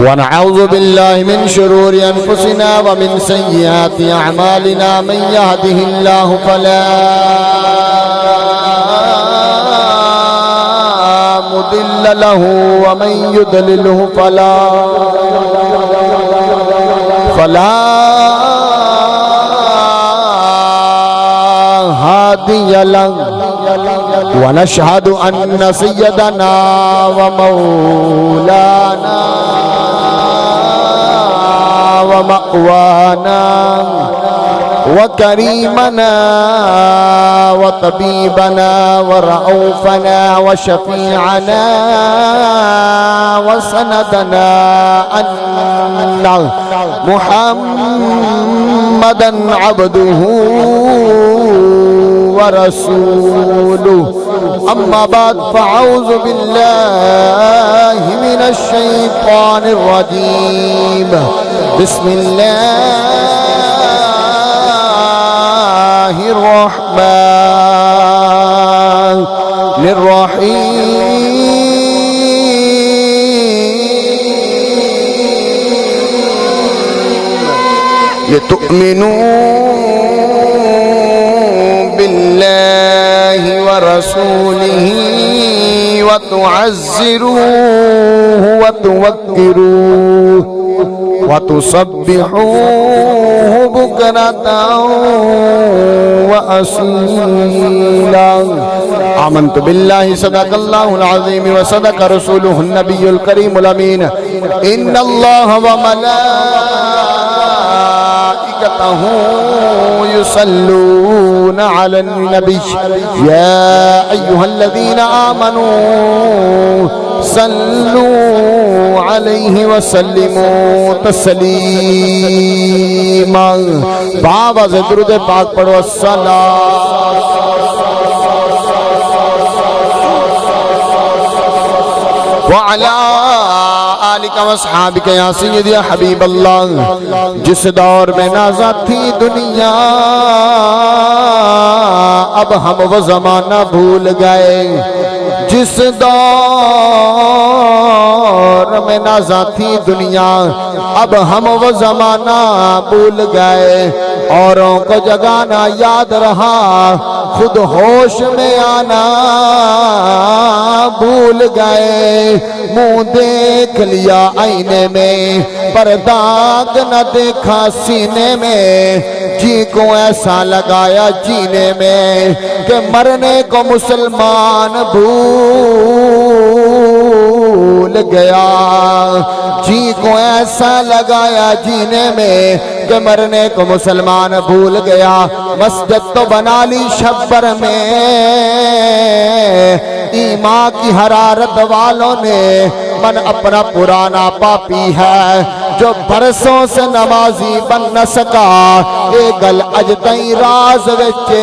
ونعوذ بالله من شرور أنفسنا ومن سيئات أعمالنا من يهده الله فلا مضل له ومن يضلله فلا هادي له ونشهد أن سيدنا ومولانا ومأوانا وكريمنا وطبيبنا ورؤوفنا وشفيعنا وسندنا أن محمدًا عبده ورسوله أما بعد فأعوذ بالله من الشيطان الرجيم بسم الله الرحمن الرحيم لتؤمنوا بالله ورسوله وتعزروه وتوقروه وتصبحوه بكرة وأصيلا آمنت بالله صدق الله العظيم وصدق رسوله النبي الكريم الأمين إن الله وملائكته يصلون على النبي يا أيها الذين آمنوا صلوا عليه وسلموا تسلیما بابا سے درود پاک پڑھو الصلاة وعلى آلک واصحابک یا سیدی یا حبیب اللہ جس دور میں نازا تھی دنیا اب ہم وہ زمانہ بھول گئے جس دور میں نازا تھی دنیا اب ہم وہ زمانہ بھول گئے اوروں کو جگانا یاد رہا خود ہوش میں آنا بھول گئے منہ دیکھ لیا آئینے میں پر داغ نہ دیکھا سینے میں جی کو ایسا لگایا جینے میں کہ مرنے کو مسلمان بھول گیا جی کو ایسا لگایا جینے میں کہ مرنے کو مسلمان بھول گیا مسجد تو بنا لی شبر میں ایمان کی حرارت والوں نے من اپنا پرانا پاپی ہے جو برسوں سے نمازی بن نہ سکا اے گل اجتائی راز وچے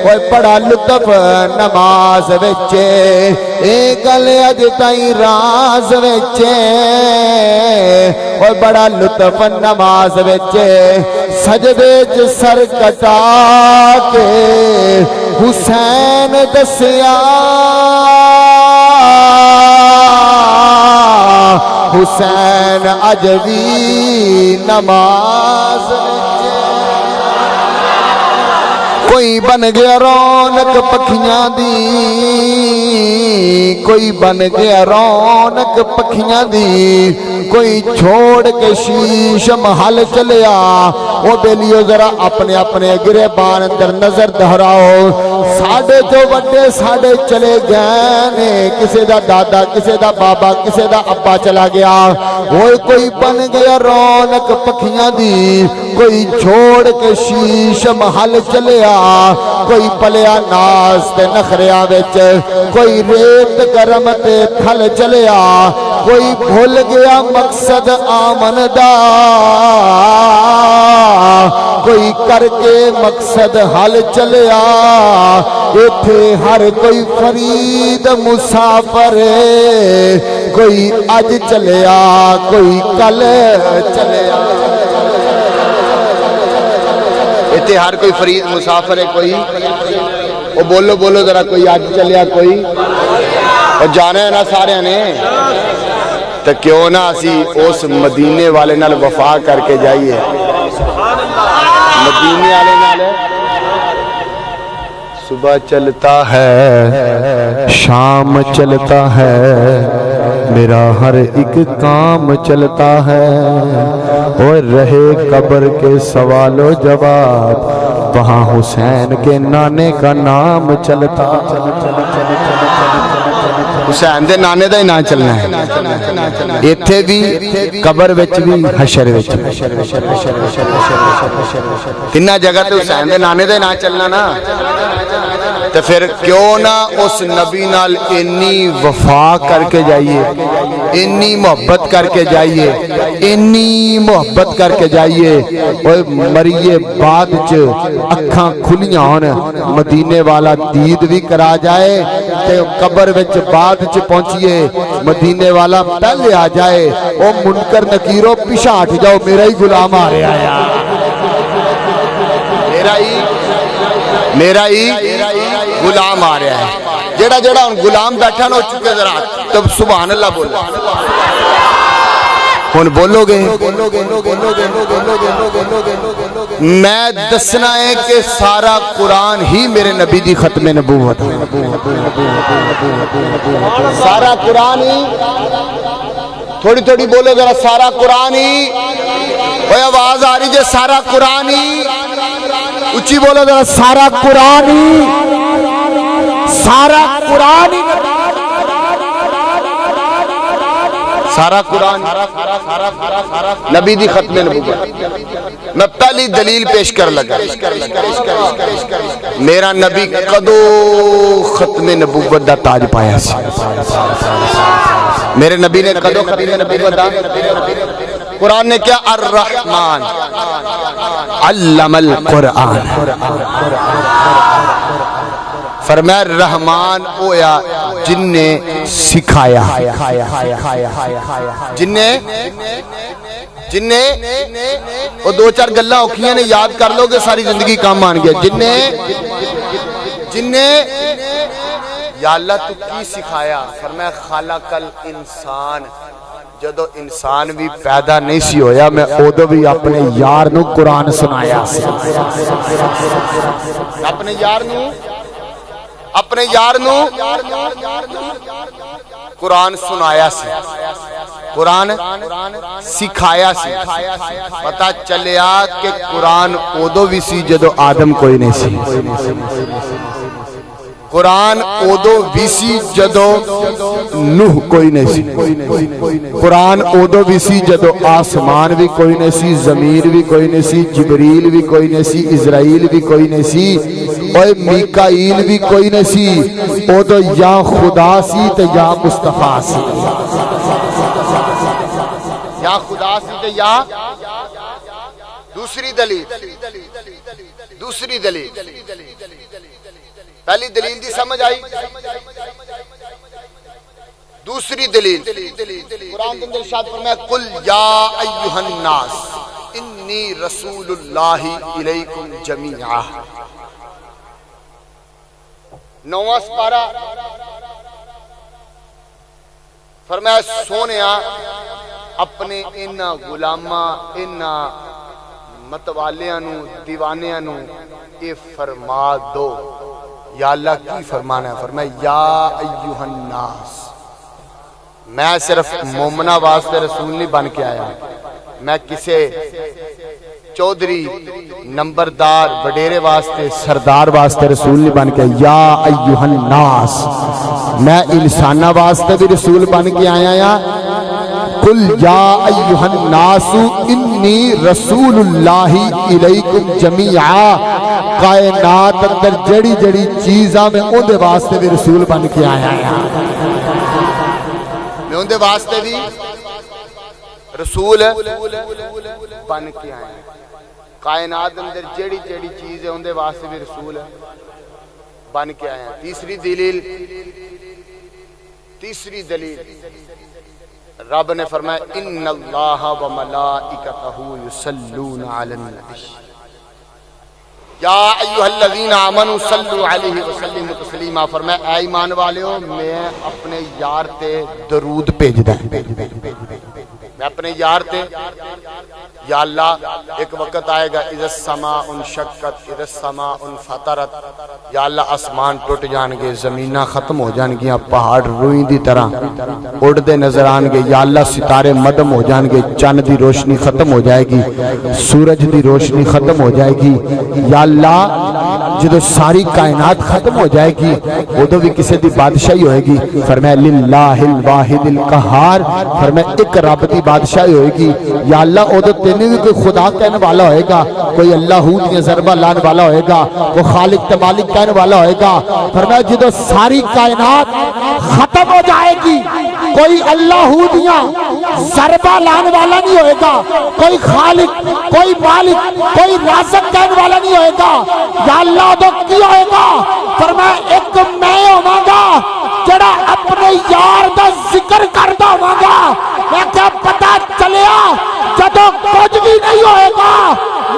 وہ بڑا لطف نماز وچے اے گل اجتائی راز وچے وہ بڑا لطف نماز وچے سجدے چ سر کٹا کے حسین دسیا حسین عجبی نماز کوئی بن گیا رونق پکھیاں دی کوئی بن گیا رونق پکھیاں دی کوئی چھوڑ کے شیش محل چلیا وہ بیلیو ذرا اپنے اپنے گریبان اندر نظر دہراؤ ساڑھے جو بڑے ساڑھے چلے گئے کسے دا دادا کسے دا بابا کسے دا ابا چلا گیا وہ کوئی بن گیا رونق پکھیاں دی کوئی چھوڑ کے شیش محل چلیا کوئی پلیا ناز تے نخریا وچ کوئی ریت گرم تے تھل چلیا کوئی بھول گیا مقصد آمن دا کوئی کر کے مقصد حل چلیا ایتھے ہر کوئی فرید مسافر کوئی اج چلیا کوئی کل چلیا ایتھے ہر کوئی فرید مسافر ہے کوئی وہ بولو بولو ذرا کوئی اج چلیا کوئی اور جانا ہے نا سارے نے تو کیوں نہ اسی اس مدینے والے نال وفا کر کے جائیے مدینے والے نال صبح چلتا ہے شام چلتا ہے میرا ہر ایک کام چلتا ہے اور رہے قبر کے سوال و جواب وہاں حسین کے نانے کا نام چلتا حسین دے نانے دا ہی نام چلنا ہے ایتھے بھی قبر وچ بھی حشر وچ تینہ جگہ تے حسین دے نانے دا ہی نام چلنا نا تو پھر کیوں نہ اس نبی نال انی وفا کر کے جائیے انی محبت کر کے جائیے انی محبت کر کے جائیے اور مریے بعد چ اکھاں کھلیاں ہون مدینے والا دید بھی کرا جائے تے قبر وچ بعد چ پہنچیے مدینے والا پہلے آ جائے او منکر نکیرو پیچھے ہٹ جاؤ میرا ہی غلام آ رہا ہے میرا ہی غلام آ رہا ہے جڑا جڑا ان غلام بیٹھا نہ ہو چکے ذرا تب سبحان اللہ بولو ہن بولو گے میں دسنا ہے کہ سارا قرآن ہی میرے نبی دی ختم نبوت سارا قرآن ہی تھوڑی تھوڑی بولو ذرا سارا قرآن ہی اوہ آواز آ رہی جے سارا قرآن ہی اچھی بولو ذرا سارا قرآن ہی سارا قرآن ہی سارا قرآن نبی دی ختم نبوت میں پہلی دلیل پیش کر لگا میرا نبی کدو ختم نبوت دا تاج پایا سی میرے نبی نے کدو ختم نبوت دا قرآن نے کیا الرحمن علم القرآن فرمایا رحمان ہویا جن نے سکھایا جن نے وہ دو چار گلہ اوکھیاں نے یاد کر لو کہ ساری زندگی کام مان گیا جن نے یا اللہ تو کی سکھایا فرمایا خالق الانسان جدو انسان بھی پیدا نہیں سی ہویا میں اودو بھی اپنے یار نو قرآن سنایا اپنے یار نو قرآن سنایا سی قرآن سکھایا سی پتا چلیا کہ قرآن اودو بھی سی جدو آدم کوئی نہیں سی قرآن اودو بھی سی جدو نوح کوئی نہیں سی قرآن اودو بھی سی جدو آسمان بھی کوئی نہیں سی زمین بھی کوئی نہیں سی جبریل بھی کوئی نہیں سی اسرائیل بھی کوئی نہیں سی اور میکائیل بھی کوئی نہیں سی اودو یا خدا سی تو یا مصطفیٰ سی یا خدا سی تو یا دوسری دلیل پہلی دلیل دی سمجھ آئی دوسری دلیل قرآن کے ارشاد فرمایا قل یا ایھا الناس انی رسول اللہ الیکم جمیعا 9واں سپارہ فرمایا سونیا اپنے انہاں غلاماں انہاں متوالیاں نو دیوانیاں نو اے فرما دو یا اللہ کی فرمانا ہے فرمایا یا ایھا الناس میں صرف مومنہ واسطے رسول نہیں بن کے آیا میں کسے چودھری نمبردار وڈیرے واسطے سردار واسطے رسول نہیں بن کے یا ایھا الناس میں انسانہ واسطے بھی رسول بن کے آیا یا قل یا ایھا الناس انی رسول اللہ الیکم جمیعا کائنات اندر جڑی جڑی چیزاں میں ان دے واسطے بھی رسول بن کے آیا میں ان دے واسطے بھی رسول بن کے آیا کائنات اندر جڑی جڑی چیز ہے ان دے واسطے بھی رسول بن کے آیا تیسری دلیل رب نے فرمایا ان اللہ و ملائکتہ یصلون علی النبی یا ایھا الذین آمنوا صلوا علیہ وسلموا تسلیما، فرمایا اے ایمان والےو میں اپنے یار تے درود بھیجدا ہوں، میں اپنے یار تے یا اللہ ایک وقت آئے گا اذا السماء انشقت اذا السماء انفطرت، یا اللہ آسمان ٹوٹ جان گے، زمیناں ختم ہو جان گیاں، پہاڑ روئی دی طرح اڑدے نظر آن گے، یا اللہ ستارے مدم ہو جان گے، چاند دی روشنی ختم ہو جائے گی، سورج دی روشنی ختم ہو جائے گی، یا اللہ جدو ساری کائنات ختم ہو جائے گی ادو بھی کسی دی بادشاہی ہوئے گی، فرمایا للہ الواحد القہار، فرمایا ایک رب دی بادشاہی ہوئے گی، یا اللہ ادو تینوں بھی کوئی خدا کہنے والا ہوئے گا، کوئی اللہ ہو دیا ضربہ لان والا ہوئے گا، کوئی خالق تمالک کہنے والا ہوئے گا، فرمایا جدو ساری کائنات ختم ہو جائے گی کوئی اللہ ہو دیا ضربہ لان والا نہیں ہوئے گا، کوئی خالق کوئی مالک کوئی رازق کہنے والا نہیں ہوئے گا، یا اللہ تو کی ہوئے گا، فرمایا ایک میں ہوواں گا جڑا اپنے یار دا ذکر کردا ہوواں گا، میں کیا پتہ چلیا جدو کچھ بھی نہیں ہوئے گا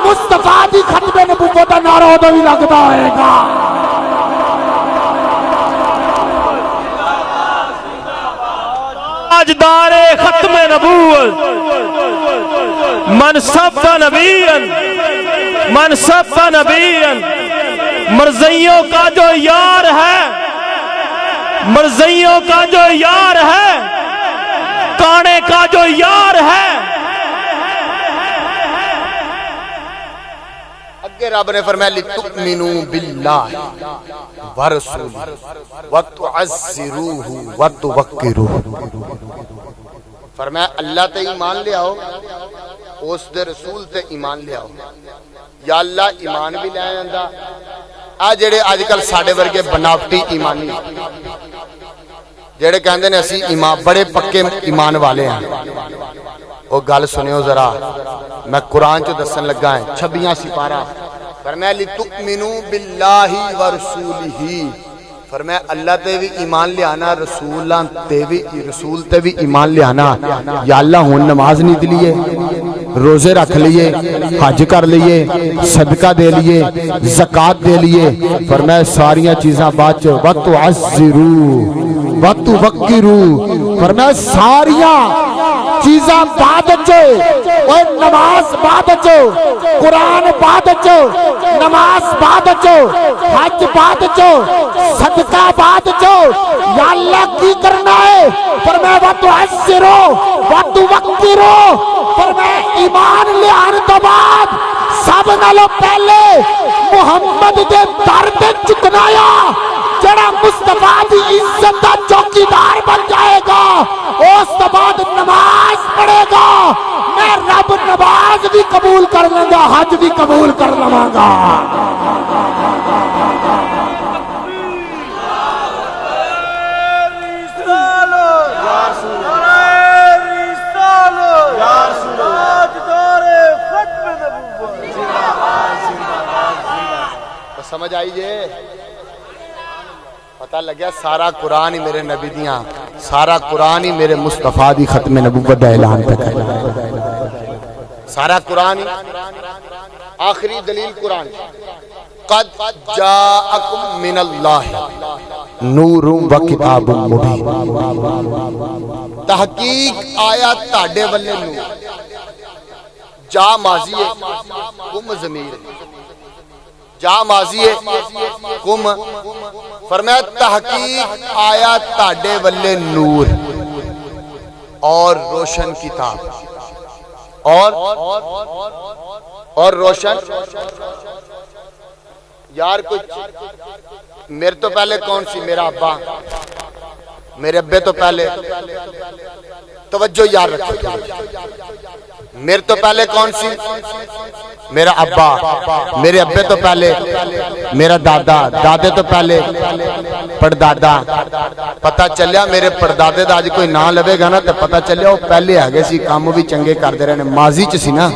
مصطفیٰ دی ختم نبوت دا نعرہ ادو بھی لگدا ہوئے گا۔ تاجدار ختم نبوت منصب نبیًا منصب نبیًا، مرضیوں کا جو یار ہے، مرضیوں کا جو یار ہے، کانے کا جو یار ہے، اگے رب نے فرمایا لِتُؤْمِنُوا بِاللَّهِ وَرَسُولِهِ وَتُعَزِّرُوهُ وَتُوَقِّرُوهُ، فرمایا اللہ تے ایمان لے آؤ، اس دے رسول تے ایمان لے آؤ، یا اللہ ایمان بھی لے آندا، جڑے آج کل ساڈے ورگے بناوٹی ایمانی جڑے کہندے نے اسی ایمان بڑے پکے ایمان والے ہیں، وہ گل سنیو ذرا، میں قرآن چ دسن لگا ہے 26 سپارہ، فرمایا لِتُؤْمِنُوا بِاللَّهِ وَرَسُولِهِ، فرمایا اللہ تے بھی ایمان لے آنا، رسول تے بھی ایمان لے آنا، یا اللہ ہون نماز نہیں دلیے، روزے رکھ لیے، حج کر لیے، صدقہ دے لیے، زکاة دے لیے، فرمایا ساریاں چیزاں بعد چو وَتُعَزِّرُوا وَتُوَقِّرُوا، فرمایا ساریاں چیزاں بعد چو، اور نماز بعد چو، قرآن بعد چو، نماز بعد چو، حج بعد چو، صدقہ بعد چو، یا اللہ کی کرنا ہے، فرمایا وَتُعَزِّرُوا وَتُوَقِّرُوا، فرمایا ایمان لے آنے تو بعد سب نالو پہلے محمد دے در تے چکنایا، جڑا مصطفیٰ دی عزت دا چوکیدار بن جائے گا، اس تو بعد نماز پڑھے گا، میں رب نماز بھی قبول کر لوں گا، حج بھی قبول کر لوں گا۔ سمجھ آئی جے، پتہ لگیا سارا قرآن ہی میرے نبی دیاں، سارا قرآن ہی میرے مصطفیٰ دی ختم نبوت دا اعلان تک ہے، سارا قرآن ہی، آخری دلیل قرآن، قد جاءکم من اللہ نور و کتاب مبین، تحقیق آیا تاڑے والے نور، جا ماضی ہے کم ضمیر ہے، جا ماضی ہے کم، فرمایا تحقیق آیا تاڑے والے نور اور روشن کتاب، اور روشن، یار کچھ میرے تو پہلے کون سی، میرا ابا، میرے ابے تو پہلے، توجہ یار رکھو، میرے تو پہلے کون سی، میرا ابا، میرے ابے تو پہلے میرا دادا، دادے تو پہلے پردادا، پتہ چلیا میرے پردادے دا آج کوئی نام لبے گا نا تو پتہ چلیا وہ پہلے آگے سی، کام بھی چنگے کر دے رہے ہیں، ماضی چ سی نا،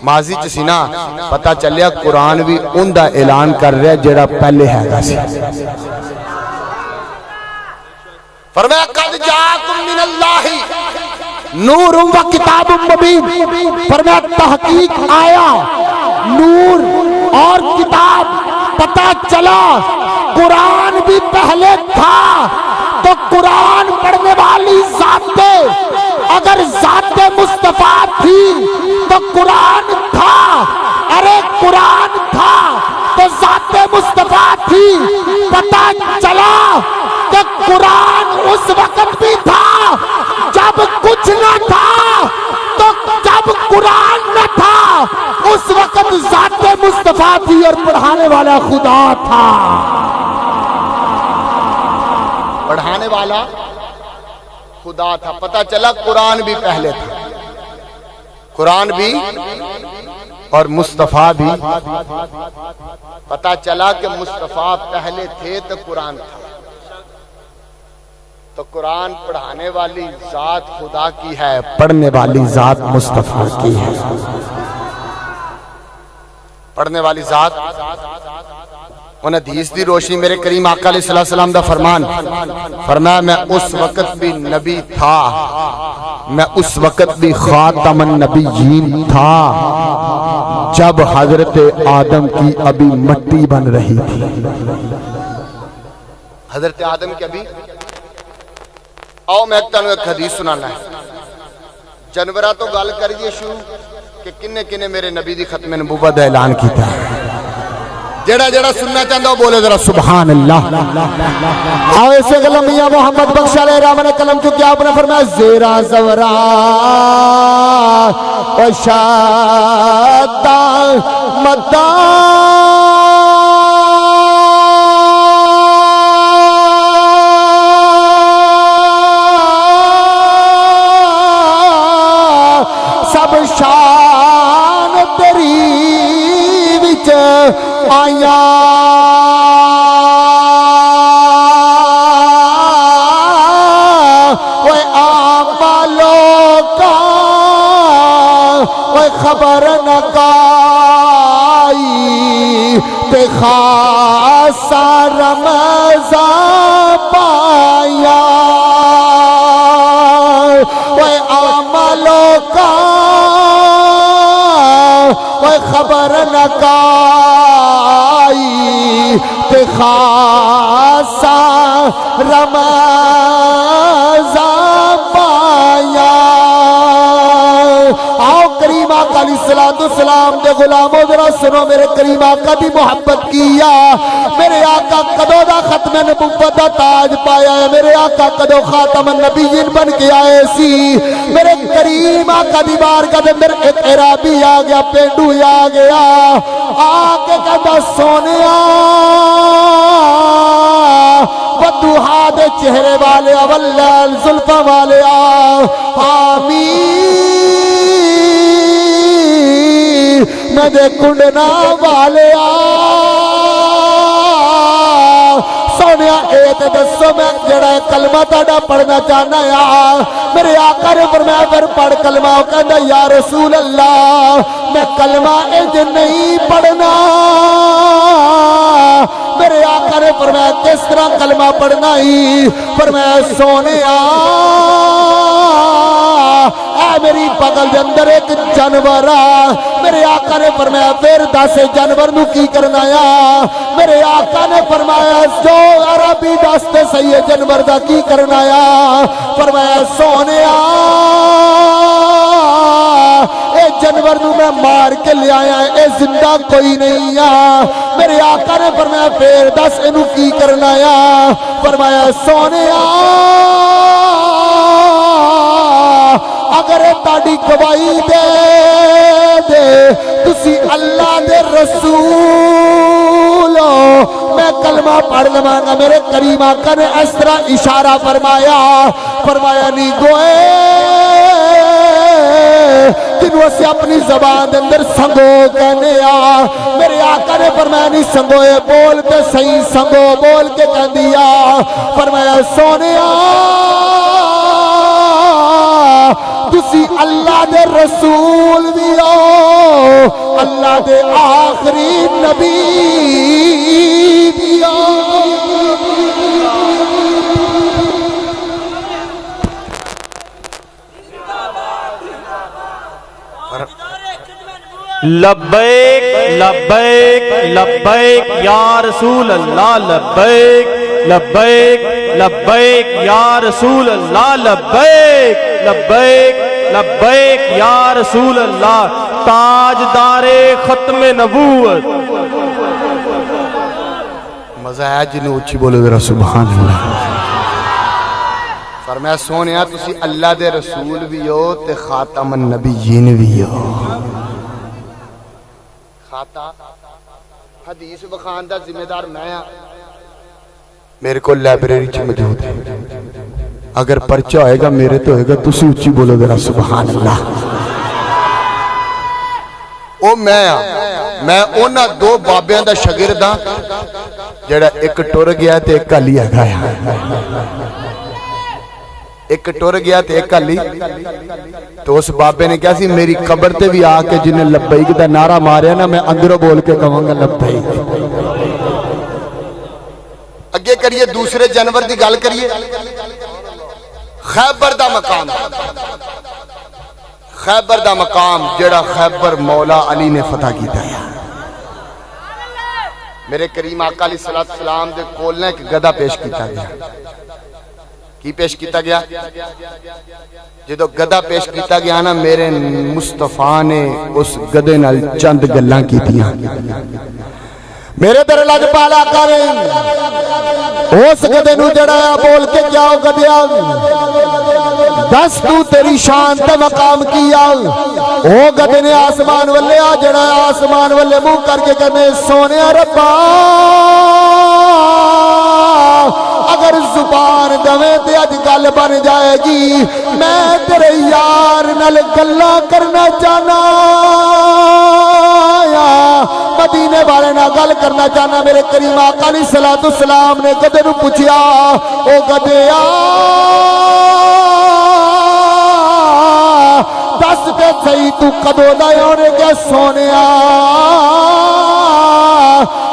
ماضی چ سی نا، پتہ چلیا قرآن بھی ان دا اعلان کر رہا ہے جڑا پہلے ہے گا سی، فرمایا قد جاءکم من اللہ نور و کتاب مبین، فرمایا تحقیق آیا نور اور کتاب پتہ چلا قرآن بھی پہلے تھا تو قرآن پڑھنے والی ذاتیں اگر ذات مصطفیٰ تھی تو قرآن تھا، ارے قرآن تھا تو ذات مصطفیٰ تھی۔ پتہ چلا کہ قرآن اس وقت بھی تھا جب کچھ نہ تھا، تو جب قرآن نہ تھا اس وقت ذات مصطفیٰ تھی اور پڑھانے والا خدا تھا۔ پڑھانے والا خدا تھا۔ پتہ چلا قرآن بھی پہلے تھا، قرآن بھی اور مصطفیٰ بھی۔ پتہ چلا کہ مصطفیٰ پہلے تھے تو قرآن تھا، تو قرآن پڑھانے والی ذات خدا کی ہے، پڑھنے والی ذات مصطفیٰ کی ہے۔ پڑھنے والی ذات ان حدیث دی روشنی میرے کریم آقا علیہ السلام دا فرمان فرمایا میں اس وقت بھی نبی تھا، میں اس وقت بھی خاتم النبیین تھا جب حضرت آدم کی ابھی مٹی بن رہی تھی۔ حضرت آدم کی ابھی آؤ میں تنوں ایک حدیث سنانا ہے۔ جنورہ تو گل کریے شروع کہ کنے کنے میرے نبی دی ختم نبوت دا اعلان کیتا ہے۔ جڑا جڑا سننا چاہتا ہو بولے ذرا سبحان اللہ۔ آؤ اسے کلم میاں محمد بخش علیہ الرحمہ نے کلم چکے آپ نے فرمایا زیرا زورا و شاتا متا سب شان تیری وچ آیا وہ آمالوں کا وہ خبر نہ کائی تے خاصا رمضان پایا وہ آمالوں کا وہ خبر نہ کائی تے خاصا رمضان پایا۔ آؤ کریم آقا علیہ السلام دے غلاموں ذرا سنو میرے کریم آقا دی محبت کیا۔ میرے آقا کدو دا ختم نبوت دا تاج پایا ہے، میرے آقا کدو خاتم النبیین بن کے آئے سی۔ میرے کریم آقا دی بارگاہ دے اندر ایک عرابی آ گیا، پینڈو آ گیا، آ کے کہتا سونیا بدوہا دے چہرے والے واللیل زلفہ والے آمین میں دے کنڈنا والے سونیا ایت دسو میں جڑا کلمہ تاڑا پڑھنا چاہنا یا میرے آقا نے فرمایا پھر پڑھ کلمہ، وہ کہنا یا رسول اللہ میں کلمہ اج نہیں پڑھنا۔ میرے آقا نے فرمایا کس طرح کلمہ پڑھنا ہی؟ فرمایا سونیا اے میری پگل دے اندر ایک جانور آ۔ میرے آقا نے فرمایا پھر دس جانور نو کی کرنا یا؟ میرے آقا نے فرمایا جو عربی دستے صحیح جانور دا کی کرنا یا؟ فرمایا سونیا اے جانور نو میں مار کے لے آیا اے زندہ کوئی نہیں آ۔ میرے آقا نے فرمایا پھر دس انو کی کرنا یا؟ فرمایا سونیا اگر تاڑی گواہی دے تسی اللہ دے رسول میں کلمہ پڑھ لواں گا۔ میرے کریم آقا نے اس طرح اشارہ فرمایا نہیں گوئے تینوں اسے اپنی زبان اندر سنگو کہنے آ۔ میرے آقا نے فرمایا نہیں سنگوئے بول کے صحیح سنگو بول کے کہہ دیا۔ فرمایا سونیا تسی اللہ دے رسول بھی ہو، اللہ دے آخری نبی بھی ہو۔ لبیک لبیک لبیک یا رسول اللہ لبیک لبیک لبیک یا رسول اللہ لبیک لبیک لبیک یا رسول اللہ تاجدار ختم نبوت. مزہ آیا جنہوں اچھی بولو ذرا سبحان اللہ. فرمایا سونیا تسی اللہ دے رسول بھی ہو تے خاتم النبیین بھی ہو. خاتا حدیث بخان دا ذمہ دار میں ہاں. میرے کو لائبریری چ موجود ہے. اگر پرچہ ہوئے گا میرے تو ہوئے گا تسی اچھی بولو ذرا سبحان اللہ. او میں اونا دو بابیاں دا شاگرد ہاں جڑا ایک ٹر گیا تے ایک ہلی آگا ہے. ایک ٹر گیا تے ایک ہلی. تو اس بابے نے کہا سی میری قبر تے بھی آ کے جنہیں لبیک دا نعرہ ماریا نا میں اندروں بول کے کہوں گا لبیک. اگے کریے دوسرے جانور دی گل کریے. خیبر دا مقام خیبر دا مقام جڑا خیبر مولا علی نے فتح کیتا ہے. میرے کریم آقا علیہ السلام دے کولنے ایک گدہ پیش کیتا گیا. کی پیش کیتا گیا؟ جدو گدہ پیش کیتا گیا نا میرے مصطفیٰ نے اس گدے نال چند گلاں کیتیاں. میرے در لگ پالا کریں اس گدے نو جڑایا بول کے کیا ہو گدیا دس تو تیری شان تے مقام کیا. او گدے نے آسمان والے آ جڑایا آسمان والے منہ کر کے کہنے سونے ربا اگر زبان دویں تے اج گل بن جائے گی میں تیرے یار نال گلاں کرنا چاہنا مدینے والے نال گل کرنا چاہنا. میرے کریم آقا علیہ السلام نے گدے نو پوچھیا او گدیا دس تے صحیح تو کدوں دا ہونے گیا سونیا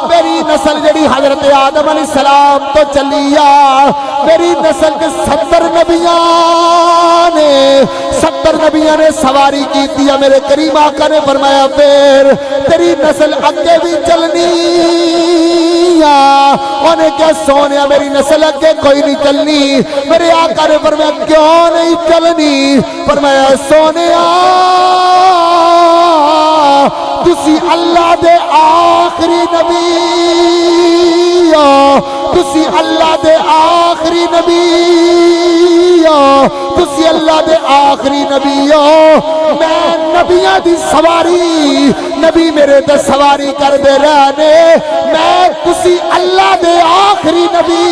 میری نسل جڑی حضرت آدم علیہ السلام تو چلیا میری نسل کے 70 نبیاں نے سواری کی دیا. میرے کریم آقا نے فرمایا پھر تیری نسل اگے بھی چلنی انہیں کیا سونیا میری نسل اگے کوئی نہیں چلنی. میرے آقا نے فرمایا کیوں نہیں چلنی؟ فرمایا سونیا تسی اللہ دے آخری نبی تسی اللہ دے آخری نبی تسی اللہ دے آخری نبی میں نبیاں دی سواری نبی میرے تے سواری کر دے رہنے میں تسی اللہ دے آخری نبی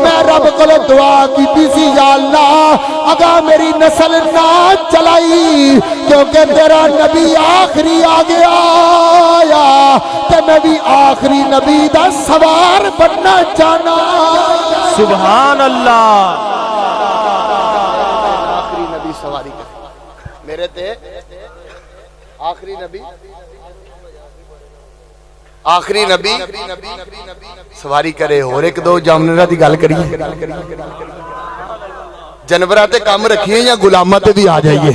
میں رب کو دعا کی تیسی یا اللہ اگا میری نسل نہ چلائی کیونکہ تیرا نبی آخری آ گیا تے میں بھی آخری نبی دا سوار بننا چاہنا. سبحان اللہ. آخری نبی سواری کر میرے تے آخری نبی سواری کرے. اور ایک دو جانورہ دی گل کریے. جانورہ تے کام رکھیے یا غلامہ تے بھی آ جائیے.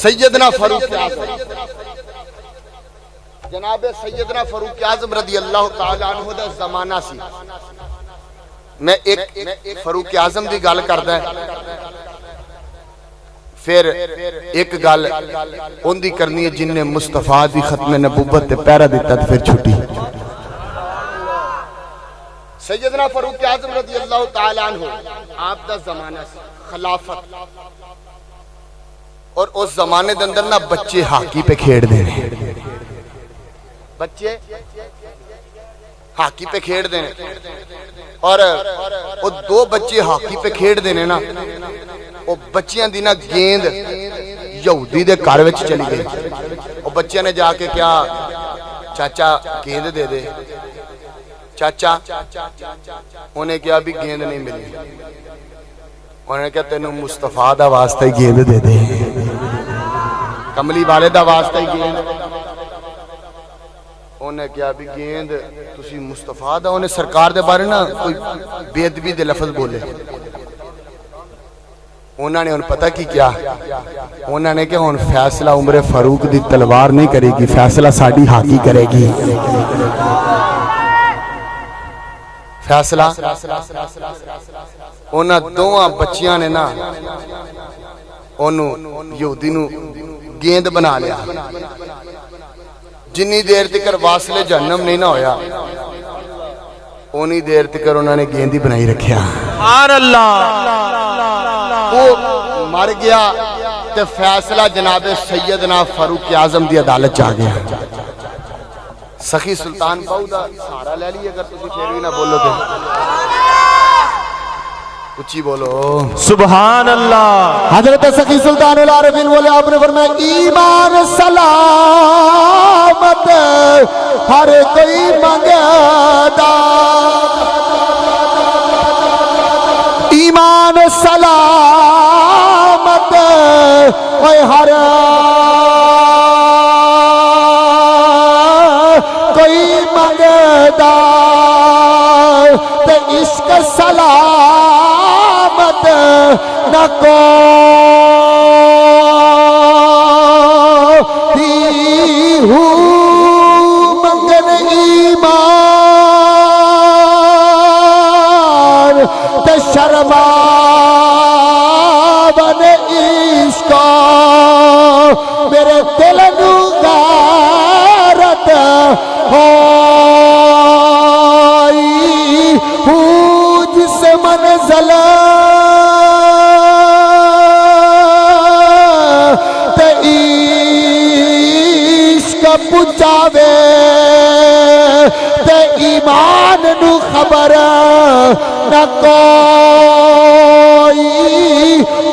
سیدنا فاروق اعظم جناب سیدنا فاروق اعظم رضی اللہ تعالیٰ عنہ دا زمانہ سی. میں ایک فاروق اعظم دی گل کردا ہے پھر ایک گل ان دی کرنی ہے جن نے مصطفیٰ دی ختم نبوت تے پیرا دیتا پھر چھٹی. سیدنا فاروق اعظم رضی اللہ تعالیٰ عنہ آپ دا زمانہ سی خلافت اور اس زمانے دے اندر نا بچے ہاکی پہ کھیڑ دینے بچے ہاکی پہ کھیڑ دینے اور وہ دو بچے ہاکی پہ کھیڑ دینے نا وہ بچیاں دی نا گیند یہودی دے گھر وچ چلی گئی. وہ بچے نے جا کے کیا چاچا گیند دے دے. چاچا انہیں کیا بھی گیند نہیں ملی. انہوں نے کہا تینوں مصطفیٰ دا واسطہ ہی گیند دے دے کملی والے دا واسطہ ہی گیند. انہوں نے کہا بھی گیند تسی مصطفیٰ دا. انہیں سرکار دے بارے نا کوئی بے ادبی دے لفظ بولے. انہوں نے ان پتہ کی کیا انہوں نے کہ ان فیصلہ عمر فاروق دی تلوار نہیں کرے گی فیصلہ ساڑی ہاکی کرے گی فیصلہ انہاں دوہاں بچیاں نے نا انہوں یہودی نو گیند بنا لیا جنی دیر تکر واصل جہنم نہیں نہ ہویا انہی دیر تکر انہوں نے گیندی بنائی رکھیا سبحان اللہ وہ مر گیا تے فیصلہ جناب سیدنا فاروق اعظم دی عدالت چاہ گیا سخی سلطان باؤ دا سہارا لے لی اگر تسی پھر بھی نہ بولو تے اچھی بولو سبحان اللہ حضرت سخی سلطان العارفین بولے آپ نے فرمایا ایمان سلامت ہر کوئی منگدا ایمان سلامت اے ہر کوئی منگدا تے عشق سلامت نہ کوئی ہو منگن ایمان تے شرما بن عشق میرے دل نو غیرت ہوئی ہوں جس منزل تے عشق پچاوے تے ایمان نو خبر نہ کوئی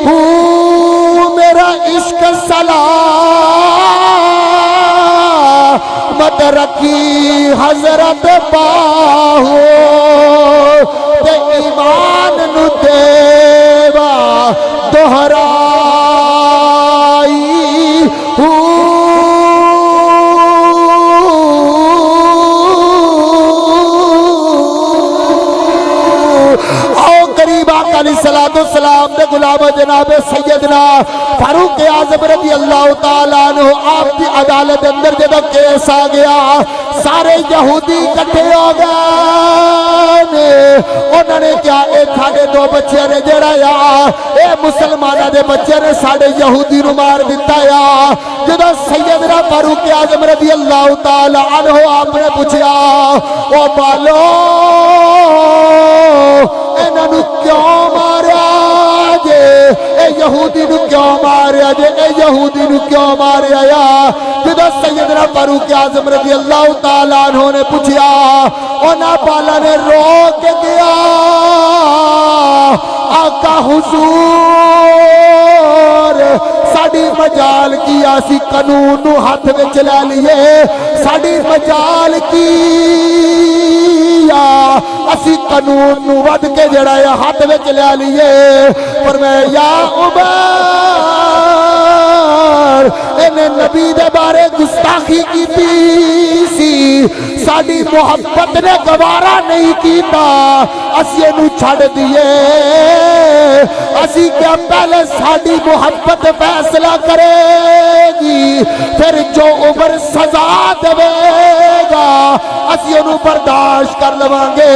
ہوں میرا عشق سلامت رکھی حضرت باہو تے ایمان نو دیوا دہرائی علیہ السلام دے غلام جناب سیدنا فاروق اعظم رضی اللہ تعالیٰ عنہ آپ کی عدالت اندر جب کیس آ گیا سارے یہودی کٹھے ہو گئے انہوں نے کیا اے ساڑھے دو بچے نے جڑا یا اے مسلمانہ دے بچے نے ساڑھے یہودی نو مار دیتا یا جب سیدنا فاروق اعظم رضی اللہ تعالیٰ عنہ آپ نے پوچھا او بالو انہوں نے کیوں ماریا جے اے یہودی نو کیوں ماریا جے اے یہودی نو کیوں ماریا یا جدو سیدنا فاروق اعظم رضی اللہ تعالیٰ عنہ نے پوچھا اونا بالا نے رو کے گیا آقا حضور ساڑی مجال کی آسی قانون نو ہاتھ میں چلا لیے ساڑی مجال کی اسی قانون نو ود کے جڑا ہے ہاتھ میں چلا لیے پر میں یا عمر انہیں نبی دے بارے گستاخی کی سی ساڑی محبت نے گوارا نہیں کیتا اسی انہوں چھڑ دیئے اسی کیا پہلے ساڑی محبت فیصلہ کرے گی پھر جو عمر سزا دے گا اسی انہوں برداشت کر لوانگے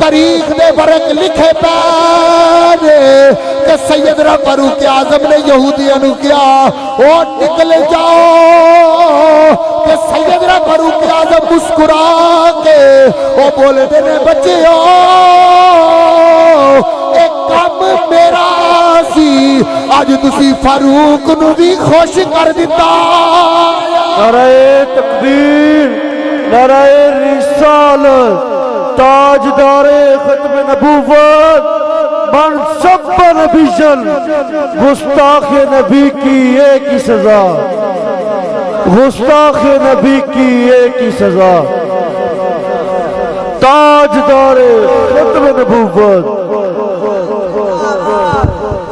تاریخ دے برک لکھے پہنے کہ سیدنا فاروق اعظم نے یہودیاں نو کیا او نکل جاؤ کہ سیدنا فاروق اعظم مسکرا کے او بولے دینے بچے ہو ایک کام میرا سی آج تسی فاروق نو بھی خوش کر دیتا نعرہ تکبیر نعرہ رسالت تاجدار ختم نبوت منصب نبیشن گستاخ نبی کی ایک ہی سزا گستاخ نبی کی ایک ہی سزا تاجدار ختم نبوت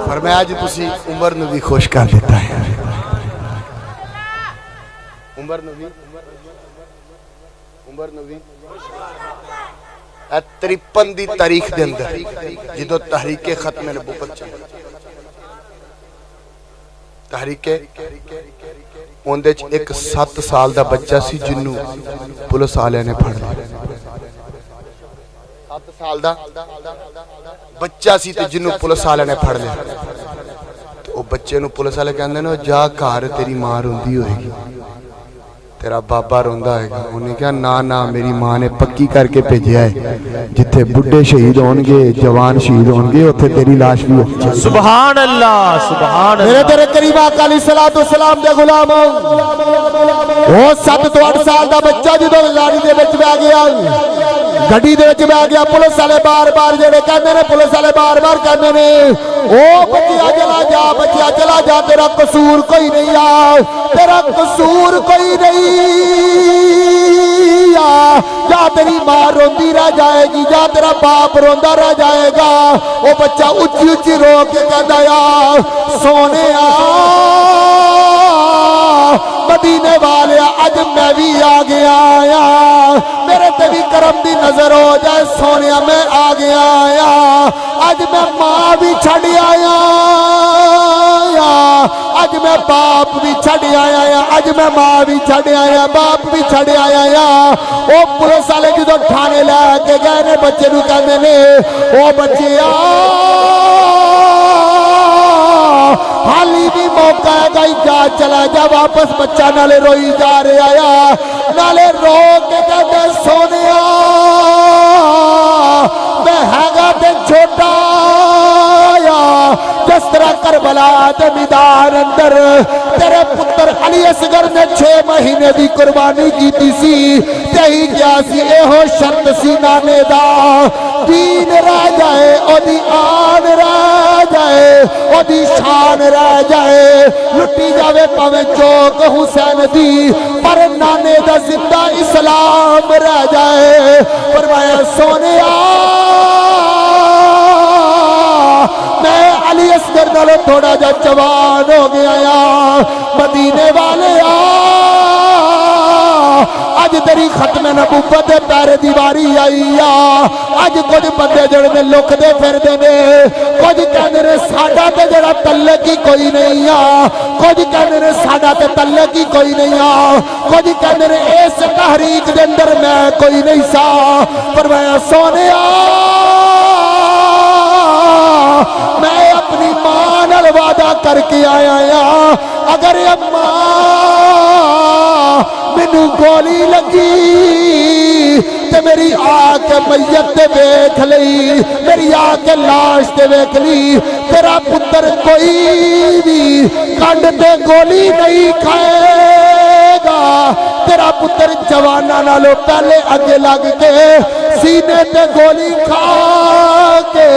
فرمایا جی تسی عمر نو بھی خوش کر دیتا ہے عمر نو بھی تریپن دی تاریخ دے اندر جدو تحریک ختم نبوت چلی تحریک اندے ایک 7 سال دا بچہ سی جنوں پولیس والے نے پھڑ لیا 7 سال دا بچہ سی تے جنوں پولیس والے نے پھڑ لیا او بچے نو پولیس والے کہندے نے جا گھر تیری ماں روندی ہوئے گی تیرا بابا روندا ہے گا انہیں کہا نا میری ماں نے پکی کر کے بھیجیا ہے جتھے بڈھے شہید ہون گے جوان شہید ہون گے اوتھے تیری لاش بھی ہو سبحان اللہ سبحان میرے اللہ تیرے قریب آقا علیہ الصلوۃ والسلام دے غلام وہ 7 تو 8 سال دا بچہ جدوں گاڑی دے وچ بیٹھ گیا گڈی دے وچ بیٹھ گیا پولیس والے بار جڑے کہندے نے پولیس والے بار کہندے نے او بچیا چلا جا تیرا قصور کوئی نہیں آ تیرا قصور کوئی نہیں آ جا تیری ماں روندی رہ جائے گی جا تیرا باپ روندا رہ جائے گا او بچہ اچھی اچھی رو کے کہندا یا سونے مدینے والے اج میں بھی آ گیا آیا میرے تے بھی کرم دی نظر ہو جائے سونیا میں آ گیا آیا اج میں ماں بھی چھڑ آیا اج میں باپ بھی چھڑ آیا اج میں ماں بھی چھڑ آیا باپ بھی چھڑ آیا او پولیس والے جدوں تھانے لے کے گئے نے بچے نو کہندے نے او بچیا حالی بھی موقع ہے گئی جا چلا جا واپس بچہ نالے روئی جا رہے آیا نالے رو کے کہتے سونیا میں ہیگا تے چھوٹا آیا جس طرح کربلا تے میدان اندر تیرے پتر علی اصغر نے 6 مہینے دی قربانی کیتی سی تہی کیا سی اے ہو شرط سی نانے دا دین رہ جائے او دی آن رہ جائے او دی شان رہ جائے لٹی جاوے پاوے چوک حسین دی پر نانے دا زندہ اسلام رہ جائے فرمایا سونیا میں علی اصغر نالوں تھوڑا جا جوان ہو گیا یا مدینے والے آج تیری ختم نبوت پیر دیواری آئی یا آج کچھ بندے جڑے میں لک دے پھر دے نے کچھ کہنے نے ساڑھا تے جڑا تلق ہی کوئی نہیں آ کچھ کہنے نے ساڑھا تے تلق ہی کوئی نہیں آ کچھ کہنے نے اس تحریک دے اندر میں کوئی نہیں سا فرمایا سونے میں اپنی ماں نال وعدہ کر کے آیا یا اگر اماں مینوں گولی لگی تے میری آ کے میت تے ویکھ لئی میری آ کے لاش تے ویکھ لی تیرا پتر کوئی بھی کنڈ تے گولی نہیں کھائے گا تیرا پتر جوانا نالوں پہلے اگے لگ کے سینے تے گولی کھا کے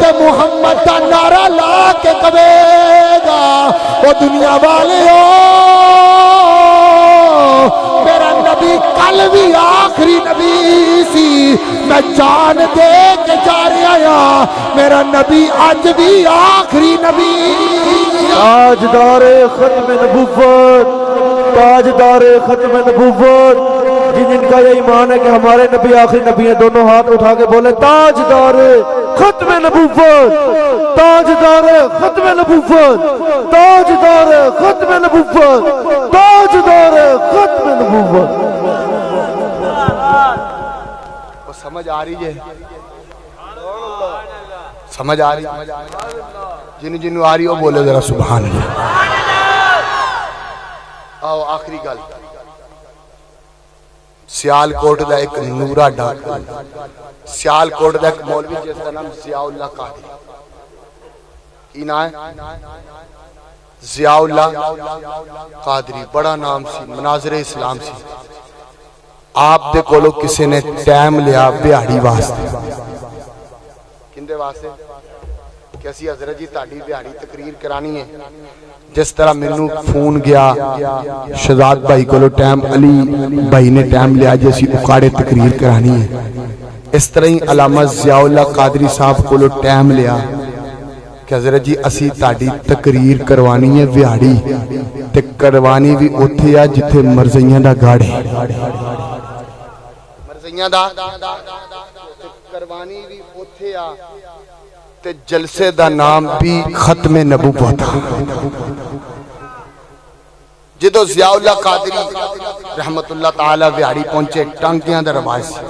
تے محمد دا نعرہ لا کے کہے گا او دنیا والے میرا نبی کل بھی آخری نبی سی میں جان دے کے جا رہا یا میرا نبی آج بھی آخری نبی تاجدار ختم نبوت تاجدار ختم نبوت جن کا یہ ایمان ہے کہ ہمارے نبی آخری نبی ہیں دونوں ہاتھ اٹھا کے بولے تاجدار ختم نبوت تاجدار ختم نبوت تاجدار ختم نبوت تاجدار ختم نبوت سمجھ آ رہی ہے سمجھ آ رہی جنوں آ رہی ہو بولے ذرا سبحان اللہ آؤ آخری گل سیال کوٹ دا ایک نورا ڈاک سیال کوٹ دا ایک مولوی جس کا نام ضیاء اللہ قادری کی نام ہے ضیاء اللہ قادری بڑا نام سی مناظر اسلام سی آپ دے کولو کسی نے ٹائم لیا بہاڑی واسطے کندے واسطے کہ اسی حضرت جی تاڑی بہاڑی تقریر کرانی ہے جس طرح منو فون گیا شہزاد بھائی کو ٹائم علی بھائی نے ٹائم لیا جیسی اکاڑے تقریر کرانی ہے اس طرح ہی علامہ ضیاء اللہ قادری صاحب کو ٹائم لیا کہ حضرت جی اسی تاڑی تقریر کروانی ہے ویاڑی تے کروانی بھی اتھے آ جتھے مرزیاں دا گاڑے مرزیاں دا کروانی بھی اتھے آ تے جلسے دا نام بھی ختم نبوت جدو ضیاء اللہ قادری رحمت اللہ تعالی وہاڑی پہنچے ٹانکیاں دا رواج سی